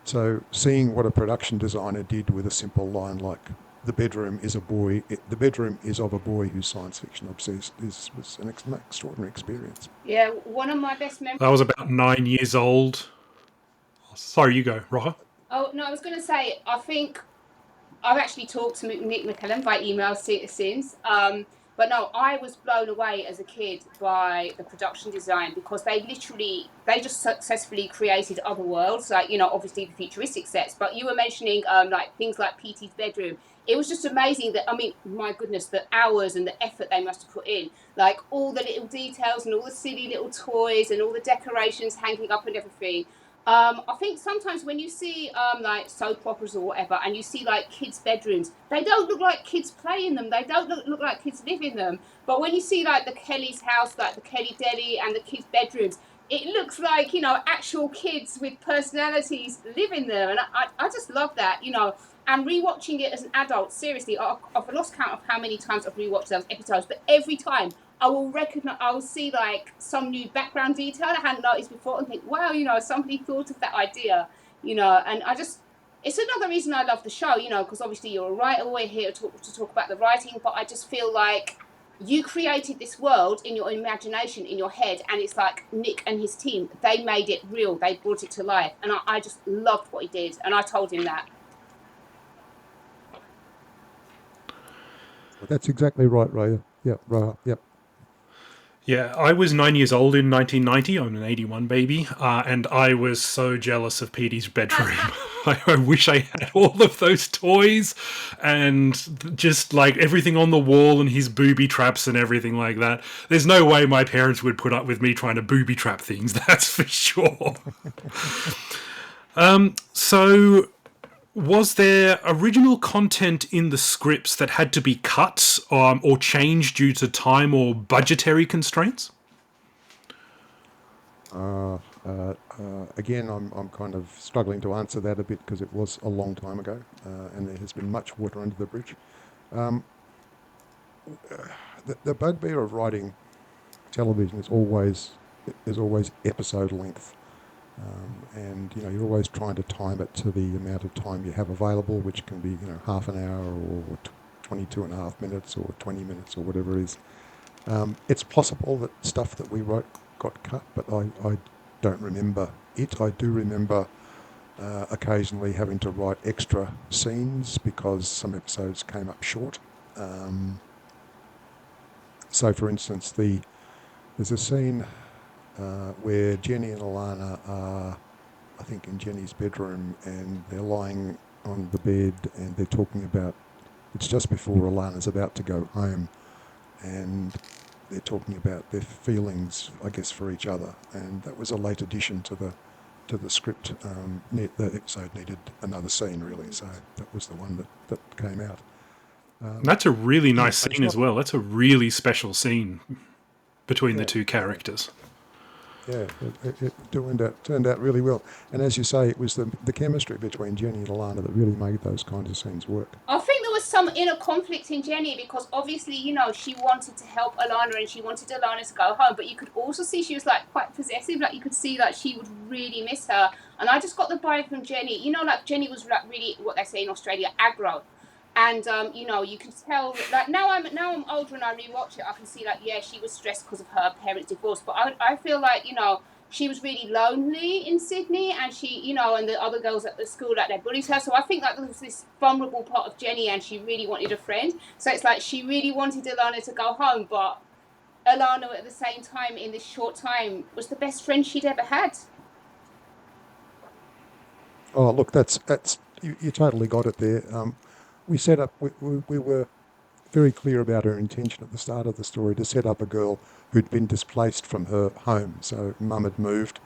So seeing what a production designer did with a simple line like the bedroom is of a boy who's science fiction obsessed was an extraordinary experience. Yeah, one of my best memories. I was about 9 years old. Sorry, you go, Roja. Oh, no, I was going to say, I think I've actually talked to Nick McCallum by email since. But no, I was blown away as a kid by the production design, because they just successfully created other worlds, like, obviously the futuristic sets. But you were mentioning like things like Petey's bedroom. It was just amazing that, I mean, my goodness, the hours and the effort they must have put in, like all the little details and all the silly little toys and all the decorations hanging up and everything. I think sometimes when you see like soap operas or whatever, and you see like kids' bedrooms, they don't look like kids play in them. They don't look like kids live in them. But when you see like the Kelly's house, like the Kelly Deli and the kids' bedrooms, it looks like, actual kids with personalities live in them. And I just love that, And rewatching it as an adult, seriously, I've lost count of how many times I've rewatched those episodes, but every time I will see like some new background detail I hadn't noticed before, and think, wow, somebody thought of that idea, and it's another reason I love the show, because obviously you're a writer, we're here to talk about the writing, but I just feel like you created this world in your imagination, in your head, and it's like Nick and his team, they made it real, they brought it to life, and I just loved what he did, and I told him that. Well, that's exactly right, Raya. Yep, Raya. Yep. Yeah, I was 9 years old in 1990. I'm an 81 baby, and I was so jealous of Petey's bedroom. I wish I had all of those toys and just like everything on the wall and his booby traps and everything like that. There's no way my parents would put up with me trying to booby trap things, that's for sure. So was there original content in the scripts that had to be cut or changed due to time or budgetary constraints? Again, I'm kind of struggling to answer that a bit because it was a long time ago, and there has been much water under the bridge. The bugbear of writing television is always episode length. And you're always trying to time it to the amount of time you have available, which can be half an hour or 22 and a half minutes or 20 minutes or whatever it is. It's possible that stuff that we wrote got cut, but I don't remember it. I do remember occasionally having to write extra scenes because some episodes came up short. So, for instance, there's a scene where Jenny and Alana are, I think, in Jenny's bedroom, and they're lying on the bed and they're talking about, it's just before Alana's about to go home, and they're talking about their feelings, I guess, for each other, and that was a late addition to the script. The episode needed another scene, really, so that was the one that came out. That's a really nice scene as well. That's a really special scene between the two characters. Yeah, it turned out really well. And as you say, it was the chemistry between Jenny and Alana that really made those kinds of scenes work. I think there was some inner conflict in Jenny because obviously, she wanted to help Alana and she wanted Alana to go home, but you could also see she was like quite possessive. Like you could see that she would really miss her. And I just got the vibe from Jenny. Like Jenny was like really, what they say in Australia, aggro. And you can tell. Like now I'm older and I rewatch it. I can see like, yeah, she was stressed because of her parents' divorce. But I feel like she was really lonely in Sydney, and she and the other girls at the school, like, they bullied her. So I think that there was this vulnerable part of Jenny, and she really wanted a friend. So it's like she really wanted Alana to go home, but Alana at the same time, in this short time, was the best friend she'd ever had. Oh, look, that's you totally got it there. We set up. We were very clear about her intention at the start of the story to set up a girl who'd been displaced from her home. So Mum had moved,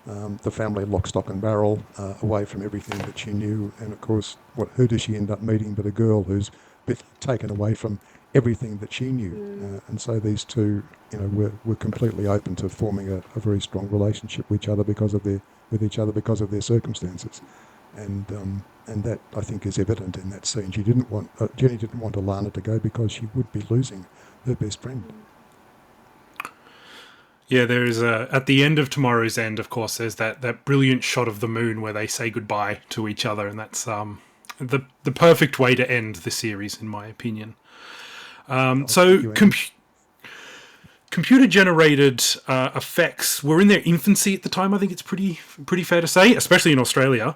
the family lock, stock and barrel, away from everything that she knew. And of course, who does she end up meeting but a girl who's been taken away from everything that she knew. And so these two, were completely open to forming a very strong relationship with each other because of their circumstances. And that, I think, is evident in that scene. Jenny didn't want Alana to go because she would be losing her best friend. Yeah, there is at the end of Tomorrow's End, of course, there's that brilliant shot of the moon where they say goodbye to each other, and that's the perfect way to end the series, in my opinion. computer-generated effects were in their infancy at the time. I think it's pretty fair to say, especially in Australia.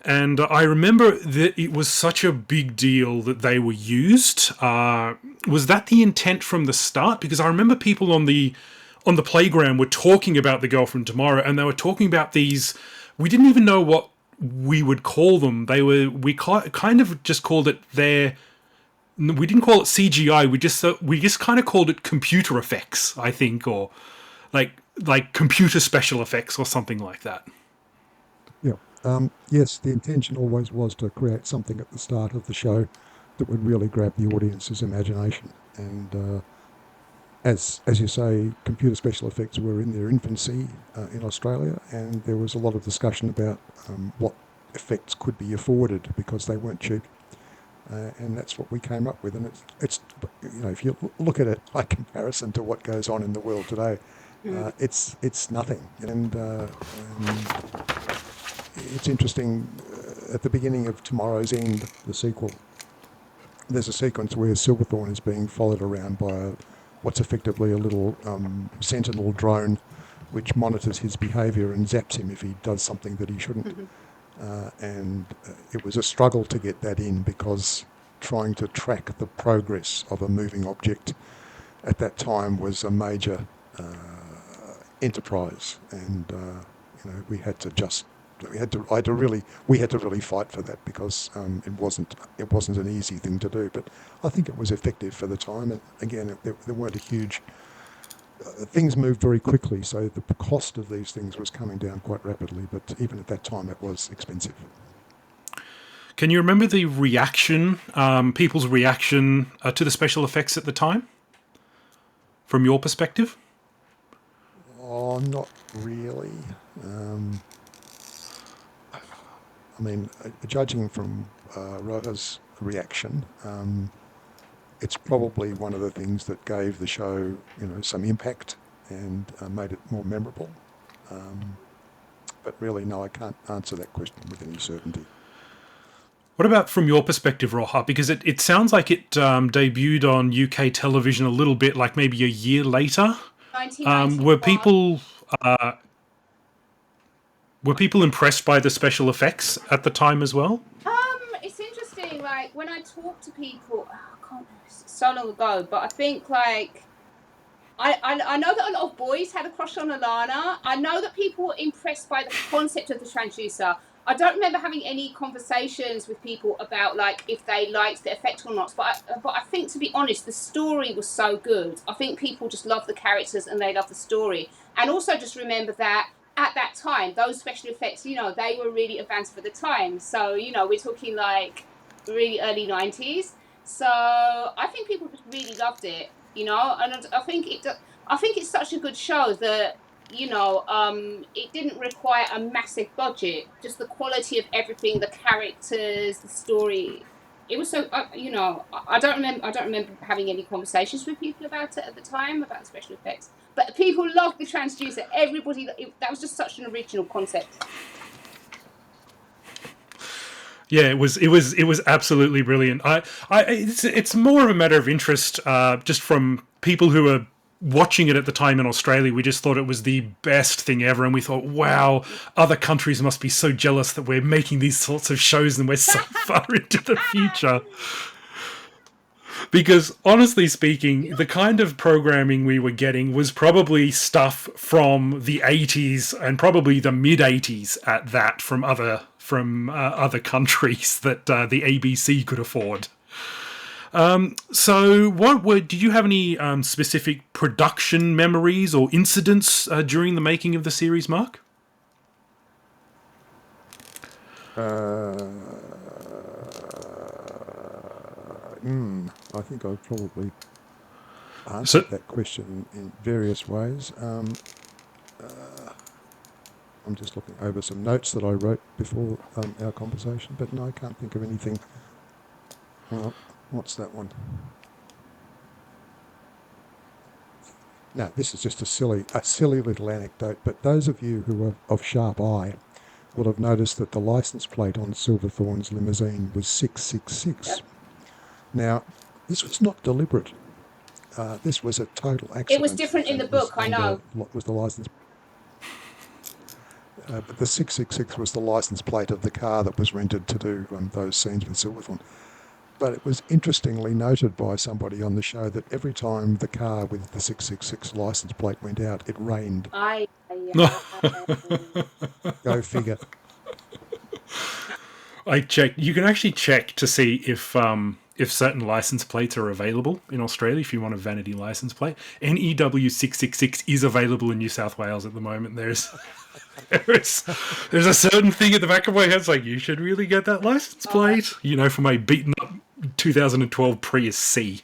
And I remember that it was such a big deal that they were used. Was that the intent from the start? Because I remember people on the playground were talking about The Girl from Tomorrow, and they were talking about these. We didn't even know what we would call them. We kind of just called it their. We didn't call it CGI. We just kind of called it computer effects, I think, or like computer special effects or something like that. Yeah. Yes, the intention always was to create something at the start of the show that would really grab the audience's imagination. And as you say, computer special effects were in their infancy in Australia, and there was a lot of discussion about what effects could be afforded because they weren't cheap. And that's what we came up with. And it's if you look at it by comparison to what goes on in the world today, it's nothing. And it's interesting, at the beginning of Tomorrow's End, the sequel, there's a sequence where Silverthorne is being followed around by what's effectively a little sentinel drone which monitors his behaviour and zaps him if he does something that he shouldn't. And it was a struggle to get that in because trying to track the progress of a moving object at that time was a major enterprise, and we had to really fight for that because it wasn't an easy thing to do. But I think it was effective for the time, and again, there weren't a huge. Things moved very quickly, so the cost of these things was coming down quite rapidly, but even at that time it was expensive. Can you remember the reaction, people's reaction to the special effects at the time? From your perspective? Oh, not really. Judging from Roja's reaction, it's probably one of the things that gave the show, some impact and made it more memorable. But really, no, I can't answer that question with any certainty. What about from your perspective, Roja? Because it sounds like it debuted on UK television a little bit, like maybe a year later. 1991. Were people impressed by the special effects at the time as well? It's interesting. Like when I talk to people, so long ago, but I think like I know that a lot of boys had a crush on Alana. I know that people were impressed by the concept of the transducer. I don't remember having any conversations with people about like if they liked the effect or not. But I think, to be honest, the story was so good. I think people just love the characters and they love the story. And also just remember that at that time, those special effects, they were really advanced for the time. So we're talking like really early 90s. So I think people just really loved it, and I think it's such a good show that it didn't require a massive budget. Just the quality of everything, the characters, the story. It was so I don't remember having any conversations with people about it at the time about the special effects. But people loved the transducer. Everybody, that was just such an original concept. Yeah, it was absolutely brilliant. It's more of a matter of interest, just from people who were watching it at the time in Australia. We just thought it was the best thing ever, and we thought, wow, other countries must be so jealous that we're making these sorts of shows and we're so far into the future. Because honestly speaking, the kind of programming we were getting was probably stuff from the 80s and probably the mid 80s at that, from other countries that the ABC could afford. So did you have any specific production memories or incidents during the making of the series, Mark? I think I've probably answered that question in various ways. I'm just looking over some notes that I wrote before our conversation, but no, I can't think of anything. What's that one? No, this is just a silly little anecdote, but those of you who are of sharp eye will have noticed that the license plate on Silverthorne's limousine was 666. Yep. Now, this was not deliberate. This was a total accident. It was different in the book, I know. Was the license. But the 666 was the license plate of the car that was rented to do those scenes with Silverthorne. But it was interestingly noted by somebody on the show that every time the car with the 666 license plate went out, it rained. Go figure. I checked. You can actually check to see if certain license plates are available in Australia. If you want a vanity license plate, NEW 666 is available in New South Wales at the moment. There's a certain thing at the back of my head. It's like, you should really get that license plate. You know, for my beaten up 2012 Prius C.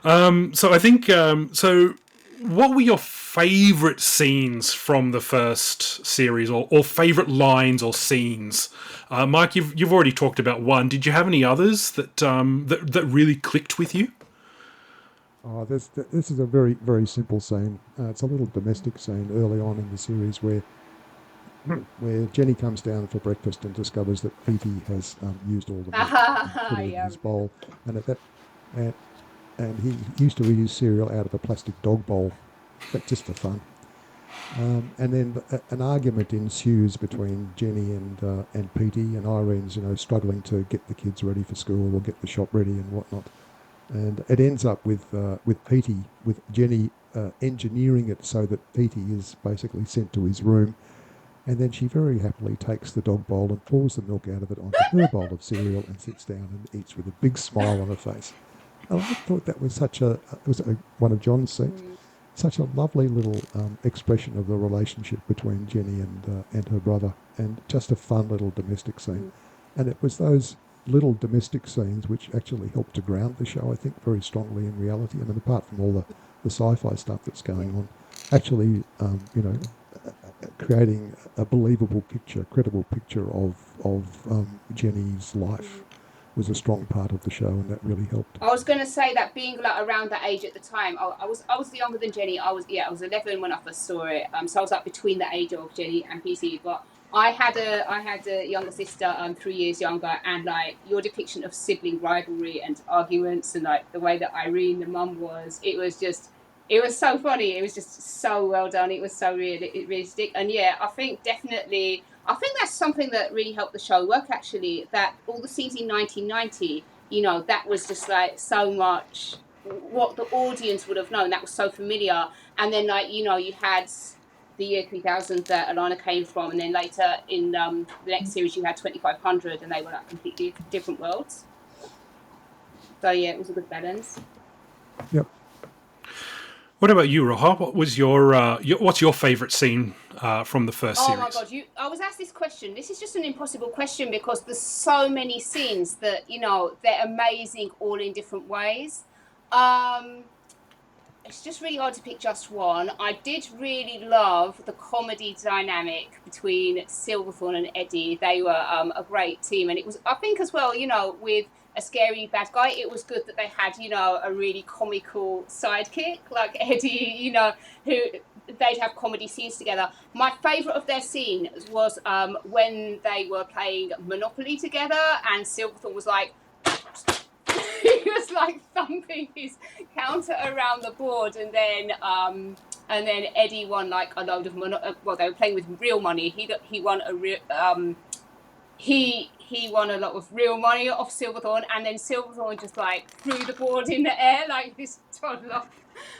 So I think so. What were your favourite scenes from the first series, or favourite lines or scenes? Mike, you've already talked about one. Did you have any others that really clicked with you? Oh, this is a very, very simple scene. It's a little domestic scene early on in the series where Jenny comes down for breakfast and discovers that Petey has used all the milk and put it in his bowl, and he used to reuse cereal out of a plastic dog bowl, but just for fun. And then an argument ensues between Jenny and Petey, and Irene's struggling to get the kids ready for school or get the shop ready and whatnot. And it ends up with Petey, with Jenny engineering it so that Petey is basically sent to his room, and then she very happily takes the dog bowl and pours the milk out of it onto her bowl of cereal and sits down and eats with a big smile on her face. And I thought that was one of John's scenes. Such a lovely little expression of the relationship between Jenny and her brother, and just a fun little domestic scene. And it was those little domestic scenes which actually helped to ground the show, I think, very strongly in reality. I mean, apart from all the sci-fi stuff that's going on, actually, creating a believable picture, credible picture of Jenny's life was a strong part of the show, and that really helped. I was going to say that being like around that age at the time, I was younger than Jenny. I was 11 when I first saw it. So I was like between the age of Jenny and PC. But I had a younger sister, 3 years younger, and like your depiction of sibling rivalry and arguments, and like the way that Irene, the mum, it was so funny. It was just so well done. It was so realistic. And yeah, I think that's something that really helped the show work, actually, that all the scenes in 1990, that was just like so much what the audience would have known. That was so familiar. And then like, you had the year 3000 that Alana came from, and then later in the next series you had 2500, and they were like completely different worlds. So yeah, it was a good balance. Yep. What about you, Roja? What was what's your favourite scene from the first series? Oh my God, I was asked this question. This is just an impossible question because there's so many scenes that, they're amazing all in different ways. It's just really hard to pick just one. I did really love the comedy dynamic between Silverthorne and Eddie. They were a great team, and it was, I think as well, with a scary bad guy, it was good that they had, a really comical sidekick like Eddie, who they'd have comedy scenes together. My favourite of their scene was when they were playing Monopoly together, and Silverthorne was like, he was like thumping his counter around the board, and then Eddie won like a load of money. Well, they were playing with real money. He won a real he won a lot of real money off Silverthorne, and then Silverthorne just like threw the board in the air like this toddler.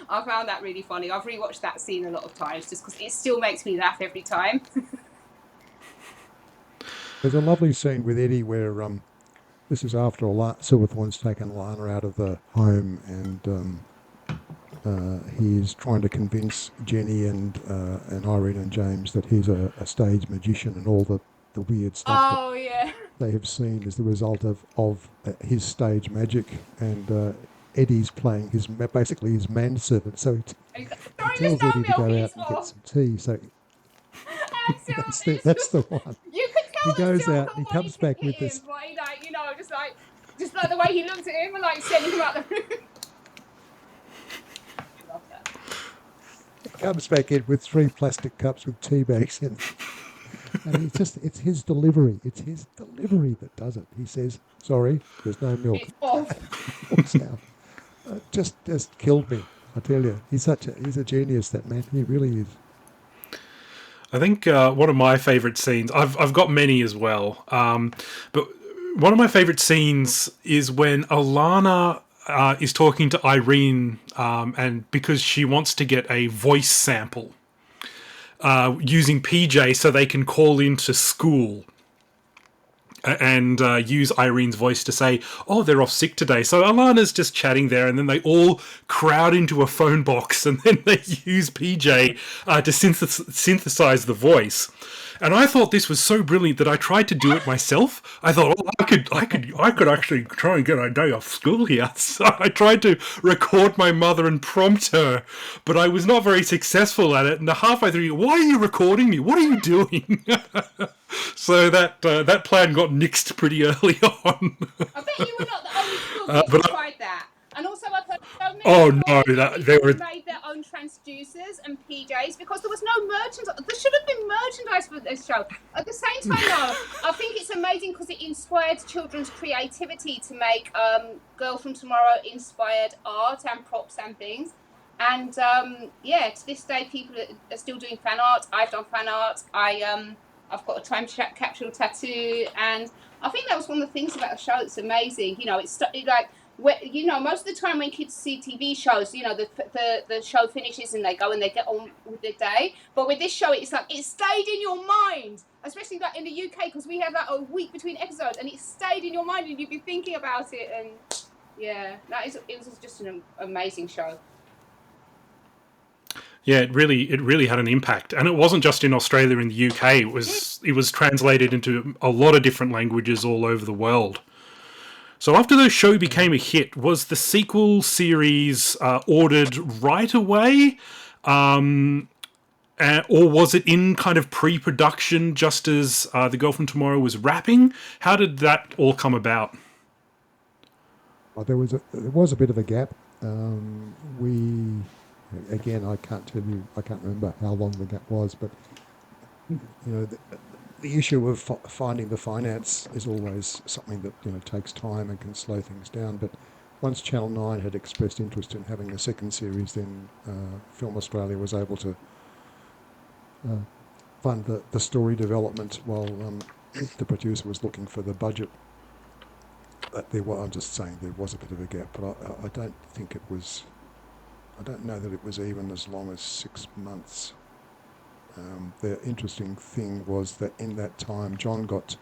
I found that really funny. I've rewatched that scene a lot of times just because it still makes me laugh every time. There's a lovely scene with Eddie where this is after Silverthorne's taken Lana out of the home, and he's trying to convince Jenny and Irene and James that he's a stage magician, and all the weird stuff they have seen is the result of his stage magic, and Eddie's playing basically his manservant, so he tells Eddie to go out and get some tea. So that's the one. You could tell he goes out and he comes back with this. Just like the way he looked at him and like sending him out the room. Love that. He comes back in with 3 plastic cups with tea bags in. And it's his delivery. It's his delivery that does it. He says, "Sorry, there's no milk." It's off. Walks out. Just killed me. I tell you, he's a genius. That man, he really is. I think one of my favourite scenes, I've got many as well, but one of my favourite scenes is when Alana is talking to Irene, and because she wants to get a voice sample using PJ so they can call into school and use Irene's voice to say, "Oh, they're off sick today." So Alana's just chatting there, and then they all crowd into a phone box, and then they use PJ to synthesize the voice. And I thought this was so brilliant that I tried to do it myself. I thought, oh, I could actually try and get a day off school here. So I tried to record my mother and prompt her, but I was not very successful at it. And halfway through, "Why are you recording me? What are you doing?" So that plan got nixed pretty early on. I bet you were not the only school that tried that. And also, I've heard so many they were made their own transducers and PJs because there was no merchandise. There should have been merchandise for this show. At the same time, though, I think it's amazing because it inspired children's creativity to make Girl from Tomorrow inspired art and props and things. And to this day, people are still doing fan art. I've done fan art. I've got a time capsule tattoo, and I think that was one of the things about the show. It's amazing. It's like. Most of the time when kids see TV shows, the show finishes and they go and they get on with their day. But with this show, it's like it stayed in your mind, especially like in the UK because we have like a week between episodes, and it stayed in your mind and you'd be thinking about it. And it was just an amazing show. Yeah, it really had an impact, and it wasn't just in Australia and the UK. It was translated into a lot of different languages all over the world. So after the show became a hit, was the sequel series ordered right away? Or was it in kind of pre-production just as The Girl from Tomorrow was wrapping? How did that all come about? Well, there was a bit of a gap. I can't remember how long the gap was, but the issue of finding the finance is always something that takes time and can slow things down. But once Channel 9 had expressed interest in having a second series, then Film Australia was able to fund the story development while the producer was looking for the budget. I'm just saying there was a bit of a gap, but I don't think it was. I don't know that it was even as long as 6 months. The interesting thing was that in that time, John got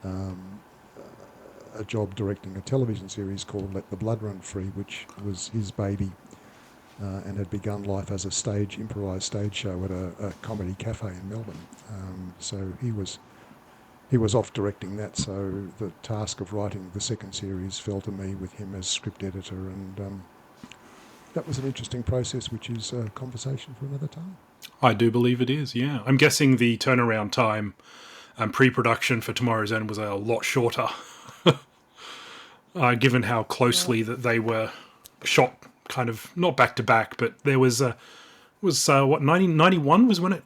a job directing a television series called Let the Blood Run Free, which was his baby, and had begun life as a improvised stage show at a comedy cafe in Melbourne. So he was off directing that. So the task of writing the second series fell to me with him as script editor, and that was an interesting process, which is a conversation for another time. I do believe it is, yeah. I'm guessing the turnaround time and pre-production for Tomorrow's End was a lot shorter, given how closely that they were shot, kind of not back to back, but there was 1991 was when it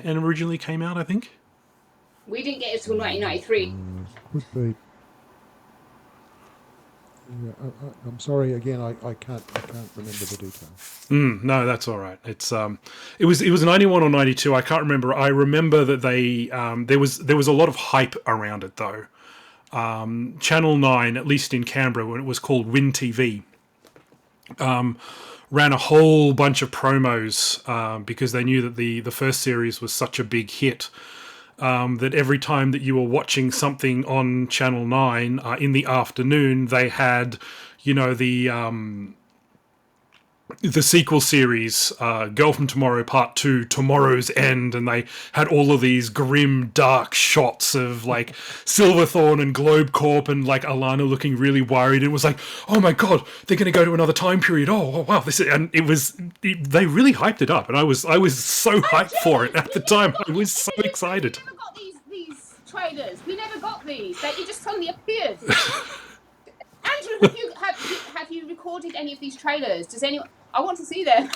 originally came out, I think. We didn't get it till 1993. Could be. Yeah, I'm sorry again. I can't remember the details. No, that's all right. It was 91 or 92. I can't remember. I remember that they there was a lot of hype around it though. Channel 9, at least in Canberra, when it was called Win TV, ran a whole bunch of promos because they knew that the first series was such a big hit. That every time that you were watching something on Channel 9 in the afternoon, they had, the sequel series, Girl from Tomorrow Part 2, Tomorrow's End, and they had all of these grim, dark shots of, like, Silverthorne and Globe Corp and, like, Alana looking really worried. It was like, oh my god, they're going to go to another time period. Oh wow, they really hyped it up, and I was so hyped for it at the time. I was so excited. We never got these trailers. We never got these. It just suddenly appeared. Andrew, have you recorded any of these trailers? Does anyone? I want to see them.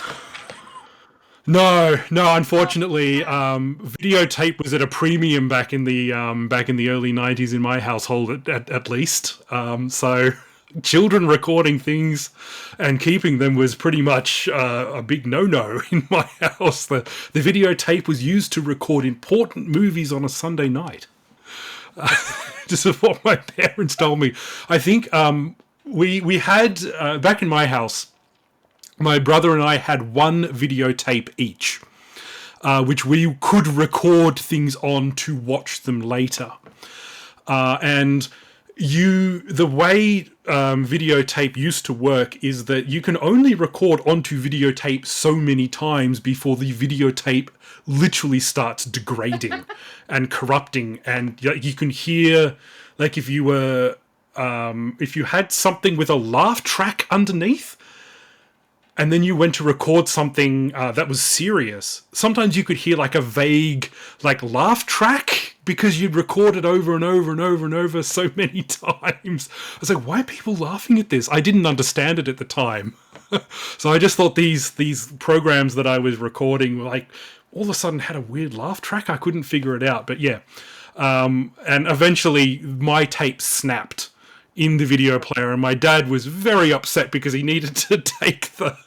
No, no. Unfortunately, videotape was at a premium back in the early '90s in my household, at least. So, children recording things and keeping them was pretty much a big no-no in my house. The videotape was used to record important movies on a Sunday night. This is what my parents told me. I think we had back in my house. My brother and I had one videotape each, which we could record things on to watch them later. And the way videotape used to work is that you can only record onto videotape so many times before the videotape literally starts degrading and corrupting, and you can hear, like, if you had something with a laugh track underneath, and then you went to record something that was serious, sometimes you could hear like a vague like laugh track because you'd recorded over and over and over and over so many times. I was like, why are people laughing at this? I didn't understand it at the time. So I just thought these programs that I was recording were like, all of a sudden had a weird laugh track. I couldn't figure it out. But yeah. And eventually my tape snapped in the video player, and my dad was very upset because he needed to take the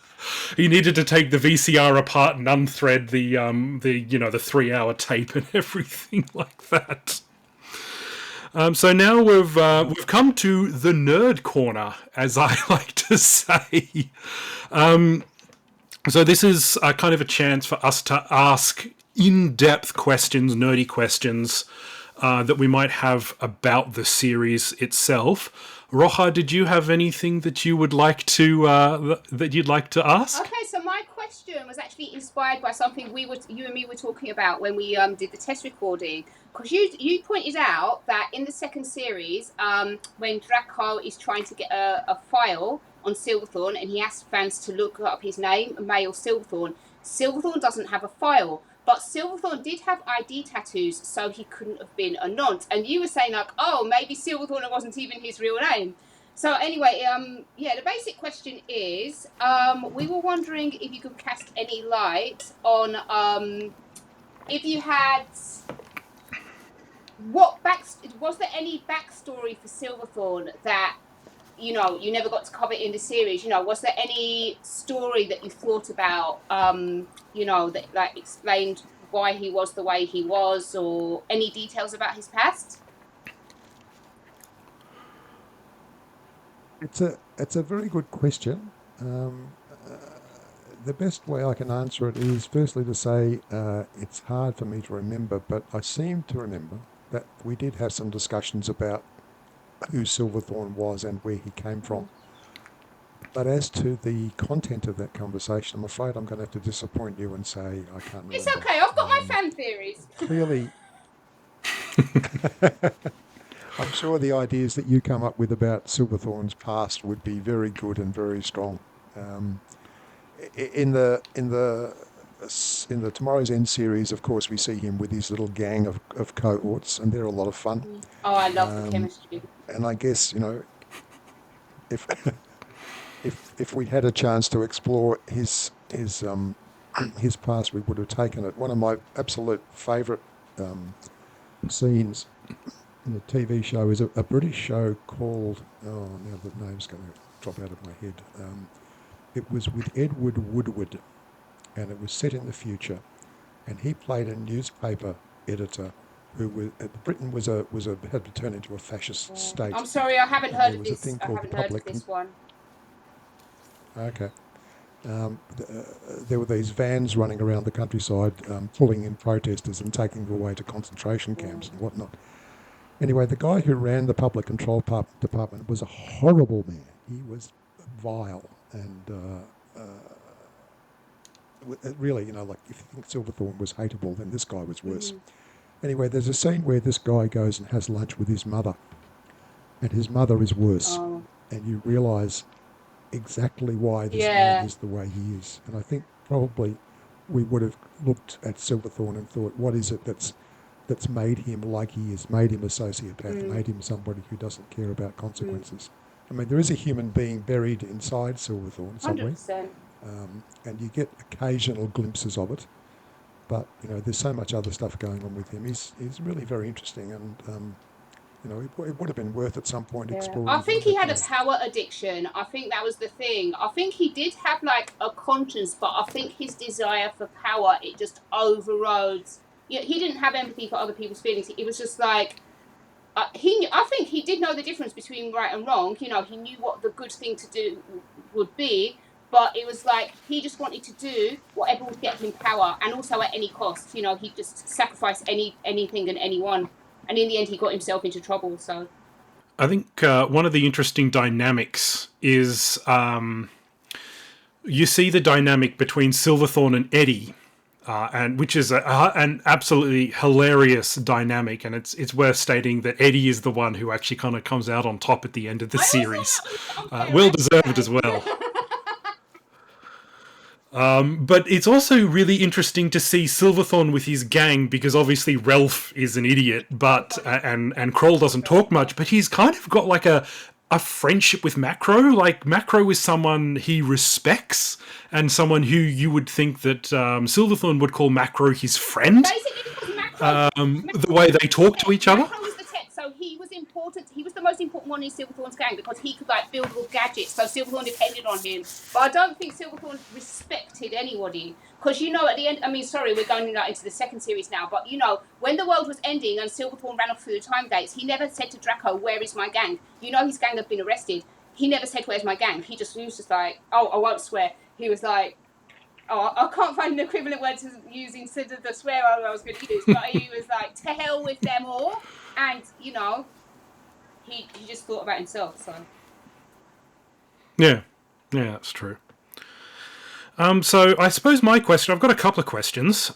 VCR apart and unthread the 3-hour tape and everything like that. So now we've come to the nerd corner, as I like to say. So this is kind of a chance for us to ask in-depth questions, nerdy questions that we might have about the series itself. Roja, did you have anything that you would like to ask? Okay, so my question was actually inspired by something you and me were talking about when we did the test recording. Because you pointed out that in the second series, when Draco is trying to get a file on Silverthorne and he asks fans to look up his name, Male Silverthorne, Silverthorne doesn't have a file. But Silverthorne did have ID tattoos, so he couldn't have been a nonce. And you were saying, like, oh, maybe Silverthorne wasn't even his real name. So anyway, the basic question is, we were wondering if you could cast any light on if you had... Was there any backstory for Silverthorne that, you never got to cover in the series? Was there any story that you thought about, that like explained why he was the way he was, or any details about his past? It's a very good question. The best way I can answer it is firstly to say it's hard for me to remember, but I seem to remember that we did have some discussions about who Silverthorne was and where he came from. But as to the content of that conversation, I'm afraid I'm going to have to disappoint you and say I can't remember. It's okay, I've got my fan theories. Clearly, I'm sure the ideas that you come up with about Silverthorne's past would be very good and very strong. In the Tomorrow's End series, of course, we see him with his little gang of cohorts, and they're a lot of fun. Oh, I love the chemistry. And I guess, if if we had a chance to explore his past, we would have taken it. One of my absolute favourite scenes in a TV show is a British show called, now the name's going to drop out of my head. It was with Edward Woodward, and it was set in the future, and he played a newspaper editor who was, Britain had to turn into a fascist state. I'm sorry, I haven't heard of this. I haven't heard of this one. Okay. There were these vans running around the countryside, pulling in protesters and taking them away to concentration camps and whatnot. Anyway, the guy who ran the public control department was a horrible man. He was vile and really, like if you think Silverthorne was hateable, then this guy was worse. Anyway, there's a scene where this guy goes and has lunch with his mother, and his mother is worse, and you realise exactly why this man is the way he is. And I think probably we would have looked at Silverthorne and thought, what is it that's made him like he is, made him a sociopath, made him somebody who doesn't care about consequences. I mean, there is a human being buried inside Silverthorne somewhere. 100%. and you get occasional glimpses of it. But there's so much other stuff going on with him. He's really very interesting, and it would have been worth at some point exploring. I think he had a power addiction. I think that was the thing. I think he did have like a conscience, but I think his desire for power, it just overrode. Yeah, he didn't have empathy for other people's feelings. It was just like I think he did know the difference between right and wrong. He knew what the good thing to do would be. But it was like he just wanted to do whatever would get him power, and also at any cost. He'd just sacrifice anything and anyone, and in the end, he got himself into trouble. So, I think one of the interesting dynamics is you see the dynamic between Silverthorne and Eddie, and which is an absolutely hilarious dynamic, and it's worth stating that Eddie is the one who actually kind of comes out on top at the end of the series, well deserved as well. But it's also really interesting to see Silverthorne with his gang, because obviously Ralph is an idiot, but and Kroll doesn't talk much, but he's kind of got like a friendship with Macro. Like Macro is someone he respects, and someone who you would think that Silverthorne would call Macro his friend. Basically, because Macro, the way they talk to each other. Macro was the tech, so he was important. He was the most important one in Silverthorne's gang because he could like build little gadgets. So Silverthorne depended on him. But I don't think Silverthorne respected anybody, because at the end. I mean, sorry, we're going into the second series now. But when the world was ending and Silverthorne ran off through the time gates, he never said to Draco, "Where is my gang?" His gang had been arrested. He never said, "Where's my gang?" He was just like, "Oh, I won't swear." He was like, "Oh, I can't find an equivalent word to use instead of the swear I was going to use." But he was like, "To hell with them all," and he just thought about himself. So yeah, that's true. So I suppose my question, I've got a couple of questions.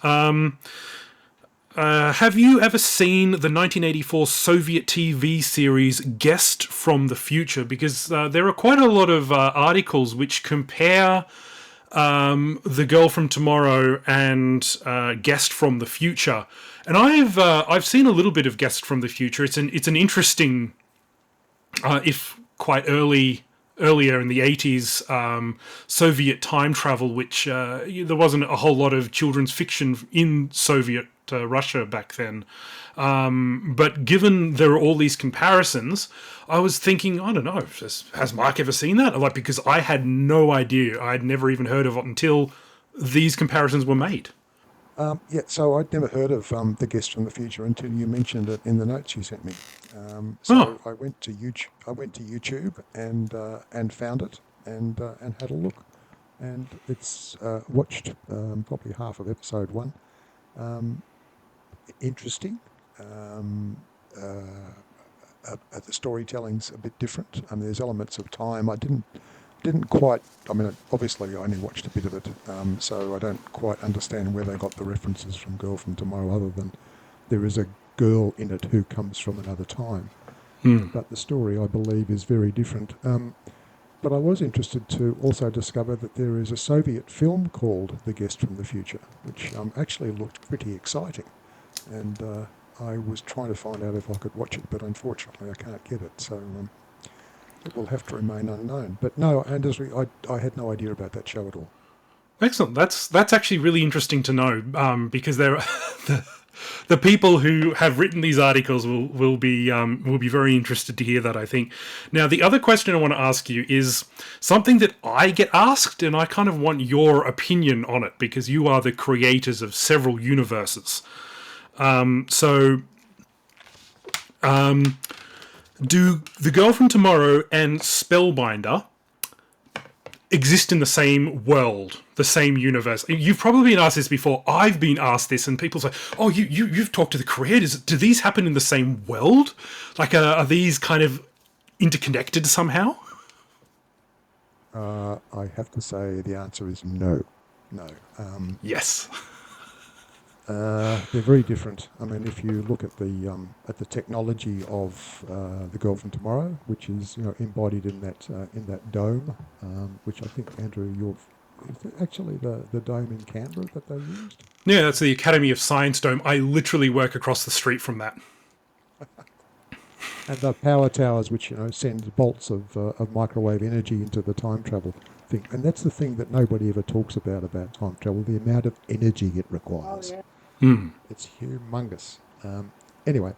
Have you ever seen the 1984 Soviet TV series Guest from the Future? Because there are quite a lot of articles which compare The Girl from Tomorrow and Guest from the Future. And I've seen a little bit of Guest from the Future. It's an interesting, if quite earlier in the 80s, Soviet time travel, which there wasn't a whole lot of children's fiction in Soviet Russia back then. But given there are all these comparisons, I was thinking, I don't know, has Mark ever seen that? Like, because I had no idea. I'd never even heard of it until these comparisons were made. So I'd never heard of The Guest from the Future until you mentioned it in the notes you sent me. I went to YouTube and found it and had a look, and it's watched probably half of episode 1. Interesting. The storytelling's a bit different. There's elements of time. I didn't quite. Obviously, I only watched a bit of it, so I don't quite understand where they got the references from Girl from Tomorrow, other than there is a girl in it who comes from another time. But the story, I believe, is very different. But I was interested to also discover that there is a Soviet film called The Guest from the Future, which actually looked pretty exciting. And I was trying to find out if I could watch it, but unfortunately I can't get it. So it will have to remain unknown. But no, I had no idea about that show at all. Excellent. That's actually really interesting to know, because there are the people who have written these articles will be very interested to hear that, I think. Now, the other question I want to ask you is something that I get asked, and I kind of want your opinion on it, because you are the creators of several universes. Do The Girl from Tomorrow and Spellbinder exist in the same world, the same universe? You've probably been asked this before. I've been asked this, and people say, "Oh, you've talked to the creators. Do these happen in the same world? Like, are these kind of interconnected somehow?" I have to say the answer is no. Yes. They're very different. If you look at the technology of The Girl from Tomorrow, which is embodied in that dome, which I think, Andrew, is it actually the dome in Canberra that they used? Yeah, that's the Academy of Science dome. I literally work across the street from that. And the power towers, which send bolts of microwave energy into the time travel thing. And that's the thing that nobody ever talks about time travel, the amount of energy it Oh, requires. yeah. It's humongous. Anyway,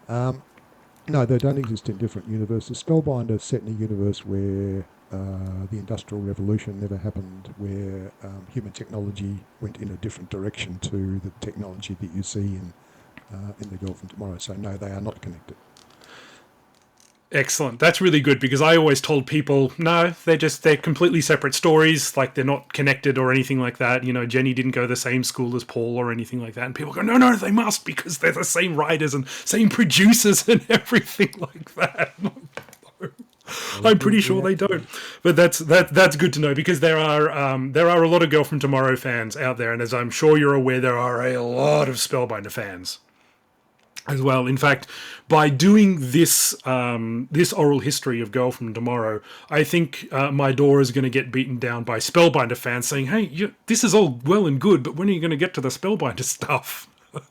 no, they don't exist in different universes. Spellbinder is set in a universe where the Industrial Revolution never happened, where human technology went in a different direction to the technology that you see in The Girl from Tomorrow. So no, they are not connected. Excellent. That's really good, because I always told people, no, they're completely separate stories. Like, they're not connected or anything like that. You know, Jenny didn't go to the same school as Paul or anything like that. And people go, no, they must, because they're the same writers and same producers and everything like that. I'm pretty sure they don't, but that's good to know, because there are a lot of Girl from Tomorrow fans out there, and as I'm sure you're aware, there are a lot of Spellbinder fans as well. In fact, by doing this this oral history of Girl from Tomorrow, I think my door is going to get beaten down by Spellbinder fans saying, "Hey, this is all well and good, but when are you going to get to the Spellbinder stuff?" Well,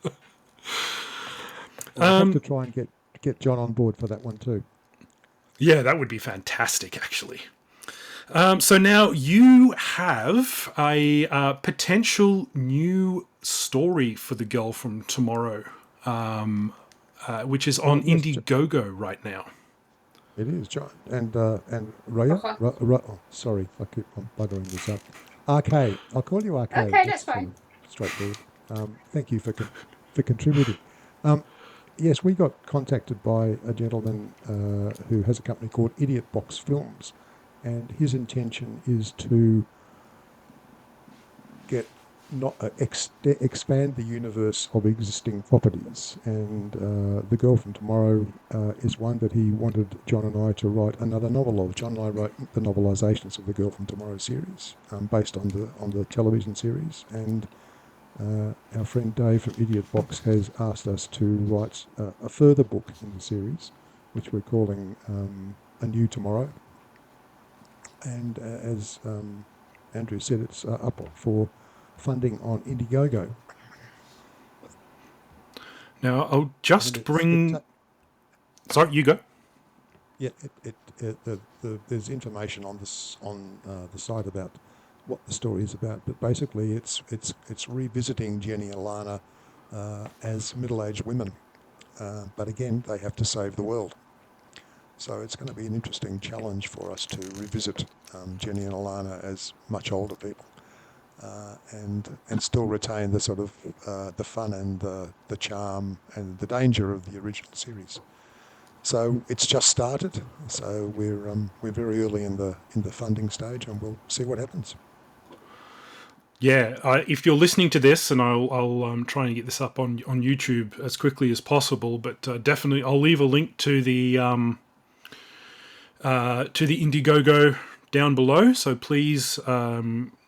I'll have to try and get John on board for that one too. Yeah, that would be fantastic, actually. So now you have a potential new story for The Girl from Tomorrow, which is on Indiegogo right now. It is, John. And Roya? Okay. Sorry, I'm buggering this up. RK. I'll call you RK. Okay, that's fine. Straightforward. Thank you for contributing. Yes, we got contacted by a gentleman who has a company called Idiot Box Films, and his intention is to expand the universe of existing properties. And The Girl from Tomorrow is one that he wanted John and I to write another novel of. John and I wrote the novelizations of the Girl from Tomorrow series, based on the television series, and our friend Dave from Idiot Box has asked us to write a further book in the series, which we're calling A New Tomorrow. And as Andrew said, it's up for funding on Indiegogo. Now, I'll just bring... Sorry, you go. Yeah, there's information on the site about what the story is about, but basically it's revisiting Jenny and Lana as middle-aged women, but again they have to save the world. So it's going to be an interesting challenge for us to revisit Jenny and Alana as much older people, and still retain the sort of the fun and the charm and the danger of the original series. So it's just started. So we're very early in the funding stage, and we'll see what happens. Yeah, if you're listening to this, and I'll try and get this up on YouTube as quickly as possible, but definitely I'll leave a link to the Indiegogo down below. So please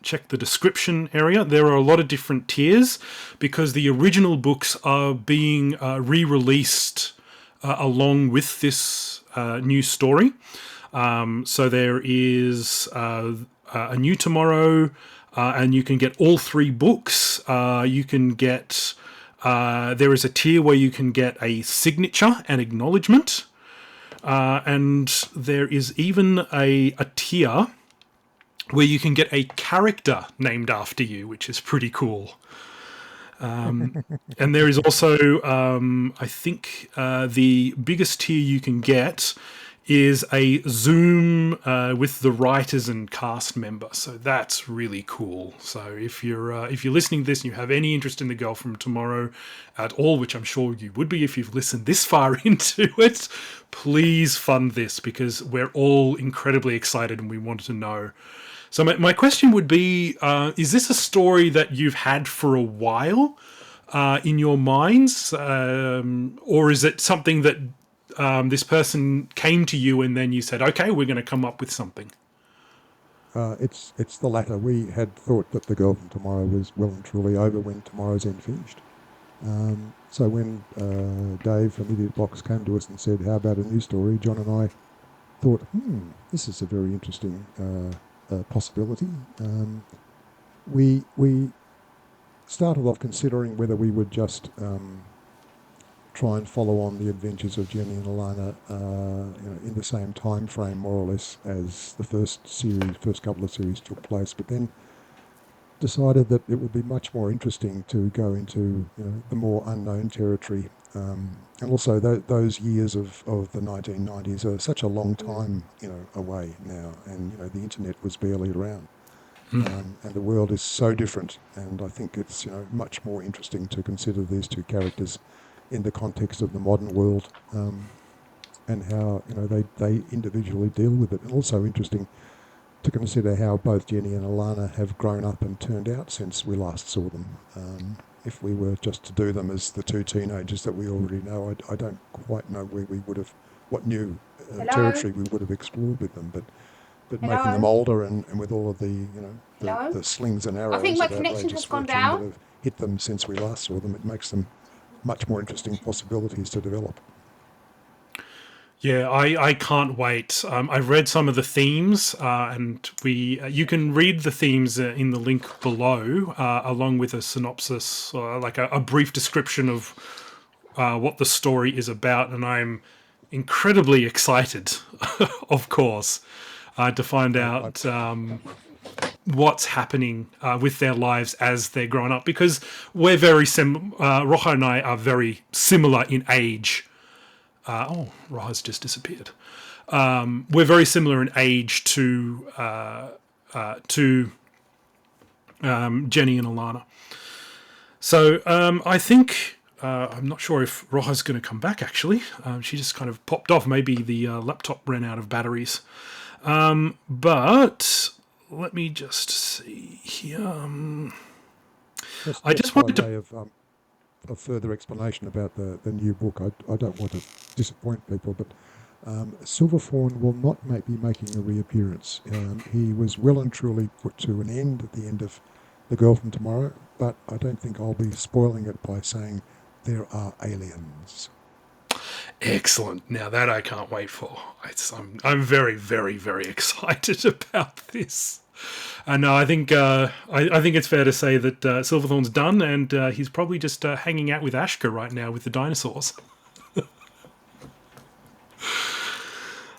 check the description area. There are a lot of different tiers, because the original books are being re-released along with this new story. So there is A New Tomorrow, and you can get all 3 books. You can get... there is a tier where you can get a signature and acknowledgement. And there is even a tier where you can get a character named after you, which is pretty cool. And there is also, I think, the biggest tier you can get is a Zoom with the writers and cast member. So that's really cool. So if you're listening to this and you have any interest in The Girl from Tomorrow at all, which I'm sure you would be if you've listened this far into it, please fund this, because we're all incredibly excited and we wanted to know. So my question would be, is this a story that you've had for a while in your minds? Or is it something that this person came to you and then you said, okay, we're going to come up with something? It's the latter. We had thought that The Girl from Tomorrow was well and truly over when Tomorrow's End finished. So when Dave from Idiot Box came to us and said, how about a new story, John and I thought, this is a very interesting possibility. We started off considering whether we would just try and follow on the adventures of Jenny and Alana, in the same time frame, more or less, as the first couple of series took place. But then decided that it would be much more interesting to go into the more unknown territory. And also those years of the 1990s are such a long time away now, and the internet was barely around. And the world is so different, and I think it's much more interesting to consider these two characters in the context of the modern world, and how they individually deal with it. And also interesting to consider how both Jenny and Alana have grown up and turned out since we last saw them. If we were just to do them as the two teenagers that we already know, I don't quite know where we would have, what new territory we would have explored with them. But making them older and with all of the the slings and arrows I think my of connection outrageous has gone fortune down. that have hit them since we last saw them, it makes them much more interesting possibilities to develop. Yeah, I can't wait. I've read some of the themes, and you can read the themes in the link below, along with a synopsis, like a brief description of what the story is about, and I'm incredibly excited, of course, to find out what's happening with their lives as they're growing up, because we're very Roja and I are very similar in age. Roja's just disappeared. We're very similar in age to Jenny and Alana. So I think I'm not sure if Roja's going to come back. Actually, she just kind of popped off. Maybe the laptop ran out of batteries. But let me just see here. I just wanted to. A further explanation about the new book. I don't want to disappoint people, but Silverthorn will not be making a reappearance. He was well and truly put to an end at the end of The Girl from Tomorrow, but I don't think I'll be spoiling it by saying there are aliens. Excellent. Now that I can't wait for. I'm very, very, very excited about this. And I think I think it's fair to say that Silverthorn's done, and he's probably just hanging out with Ashka right now with the dinosaurs.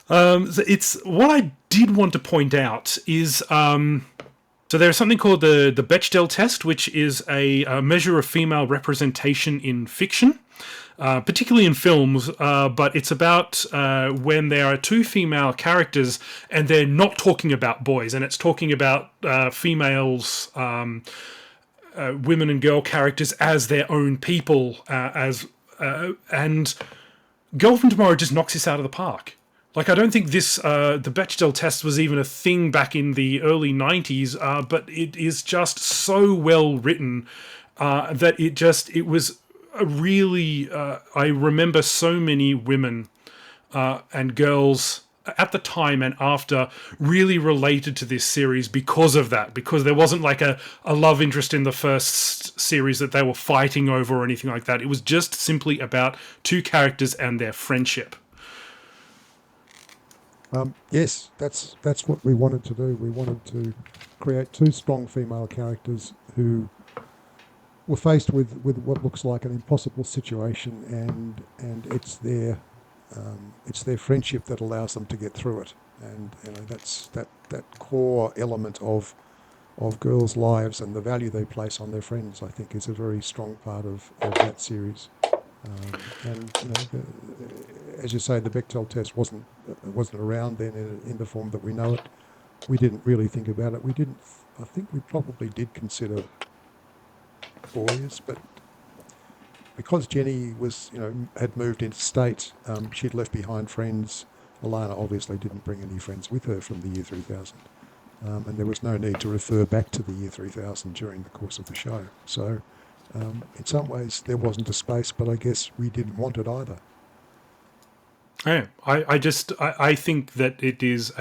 So it's what I did want to point out is so there's something called the Bechdel test, which is a measure of female representation in fiction. Particularly in films, but it's about when there are two female characters and they're not talking about boys, and it's talking about females, women and girl characters as their own people, and Girl from Tomorrow just knocks this out of the park. Like, I don't think this the Bechdel test was even a thing back in the early 90s, but it is just so well written that it was really, I remember so many women and girls at the time and after really related to this series because of that, because there wasn't like a love interest in the first series that they were fighting over or anything like that. It was just simply about two characters and their friendship. Yes, that's what we wanted to do. We wanted to create two strong female characters who were faced with what looks like an impossible situation, and it's their friendship that allows them to get through it. And that's that core element of girls' lives and the value they place on their friends, I think, is a very strong part of that series. As you say, the Bechdel test wasn't around then in the form that we know it. We didn't really think about it. I think we probably did consider boys, but because Jenny had moved interstate, she'd left behind friends. Alana obviously didn't bring any friends with her from the year 3000, and there was no need to refer back to the year 3000 during the course of the show. So in some ways there wasn't a space, but I guess we didn't want it either. Yeah, I think that it is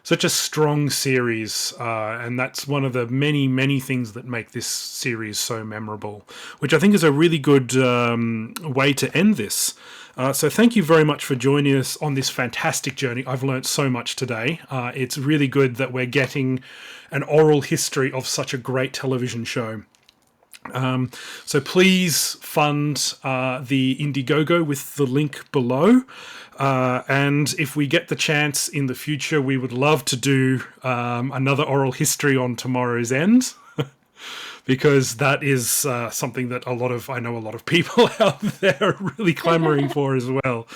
such a strong series, and that's one of the many, many things that make this series so memorable, which I think is a really good way to end this. So thank you very much for joining us on this fantastic journey. I've learnt so much today. It's really good that we're getting an oral history of such a great television show. So please fund the Indiegogo with the link below. And if we get the chance in the future, we would love to do another oral history on Tomorrow's End. Because that is something that I know a lot of people out there are really clamoring for as well.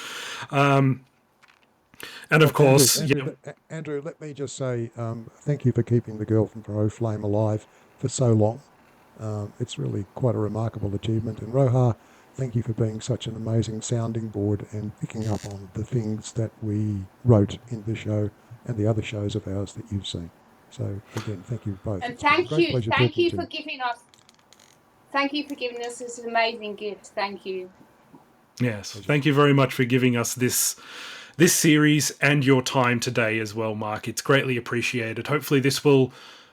And of course, Andrew, let me just say thank you for keeping the Girl from Pro flame alive for so long. It's really quite a remarkable achievement. And Roja, thank you for being such an amazing sounding board and picking up on the things that we wrote in the show and the other shows of ours that you've seen. So again, thank you both. And Thank you for giving us this amazing gift. Thank you. Yes, thank you very much for giving us this series and your time today as well, Mark. It's greatly appreciated. Hopefully this will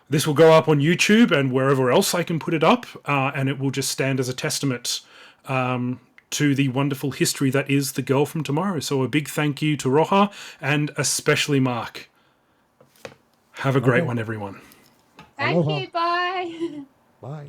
go up on YouTube and wherever else I can put it up, and it will just stand as a testament to the wonderful history that is The Girl from Tomorrow. So a big thank you to Roja and especially Mark. Have a great one, everyone. Thank you. Bye. Bye.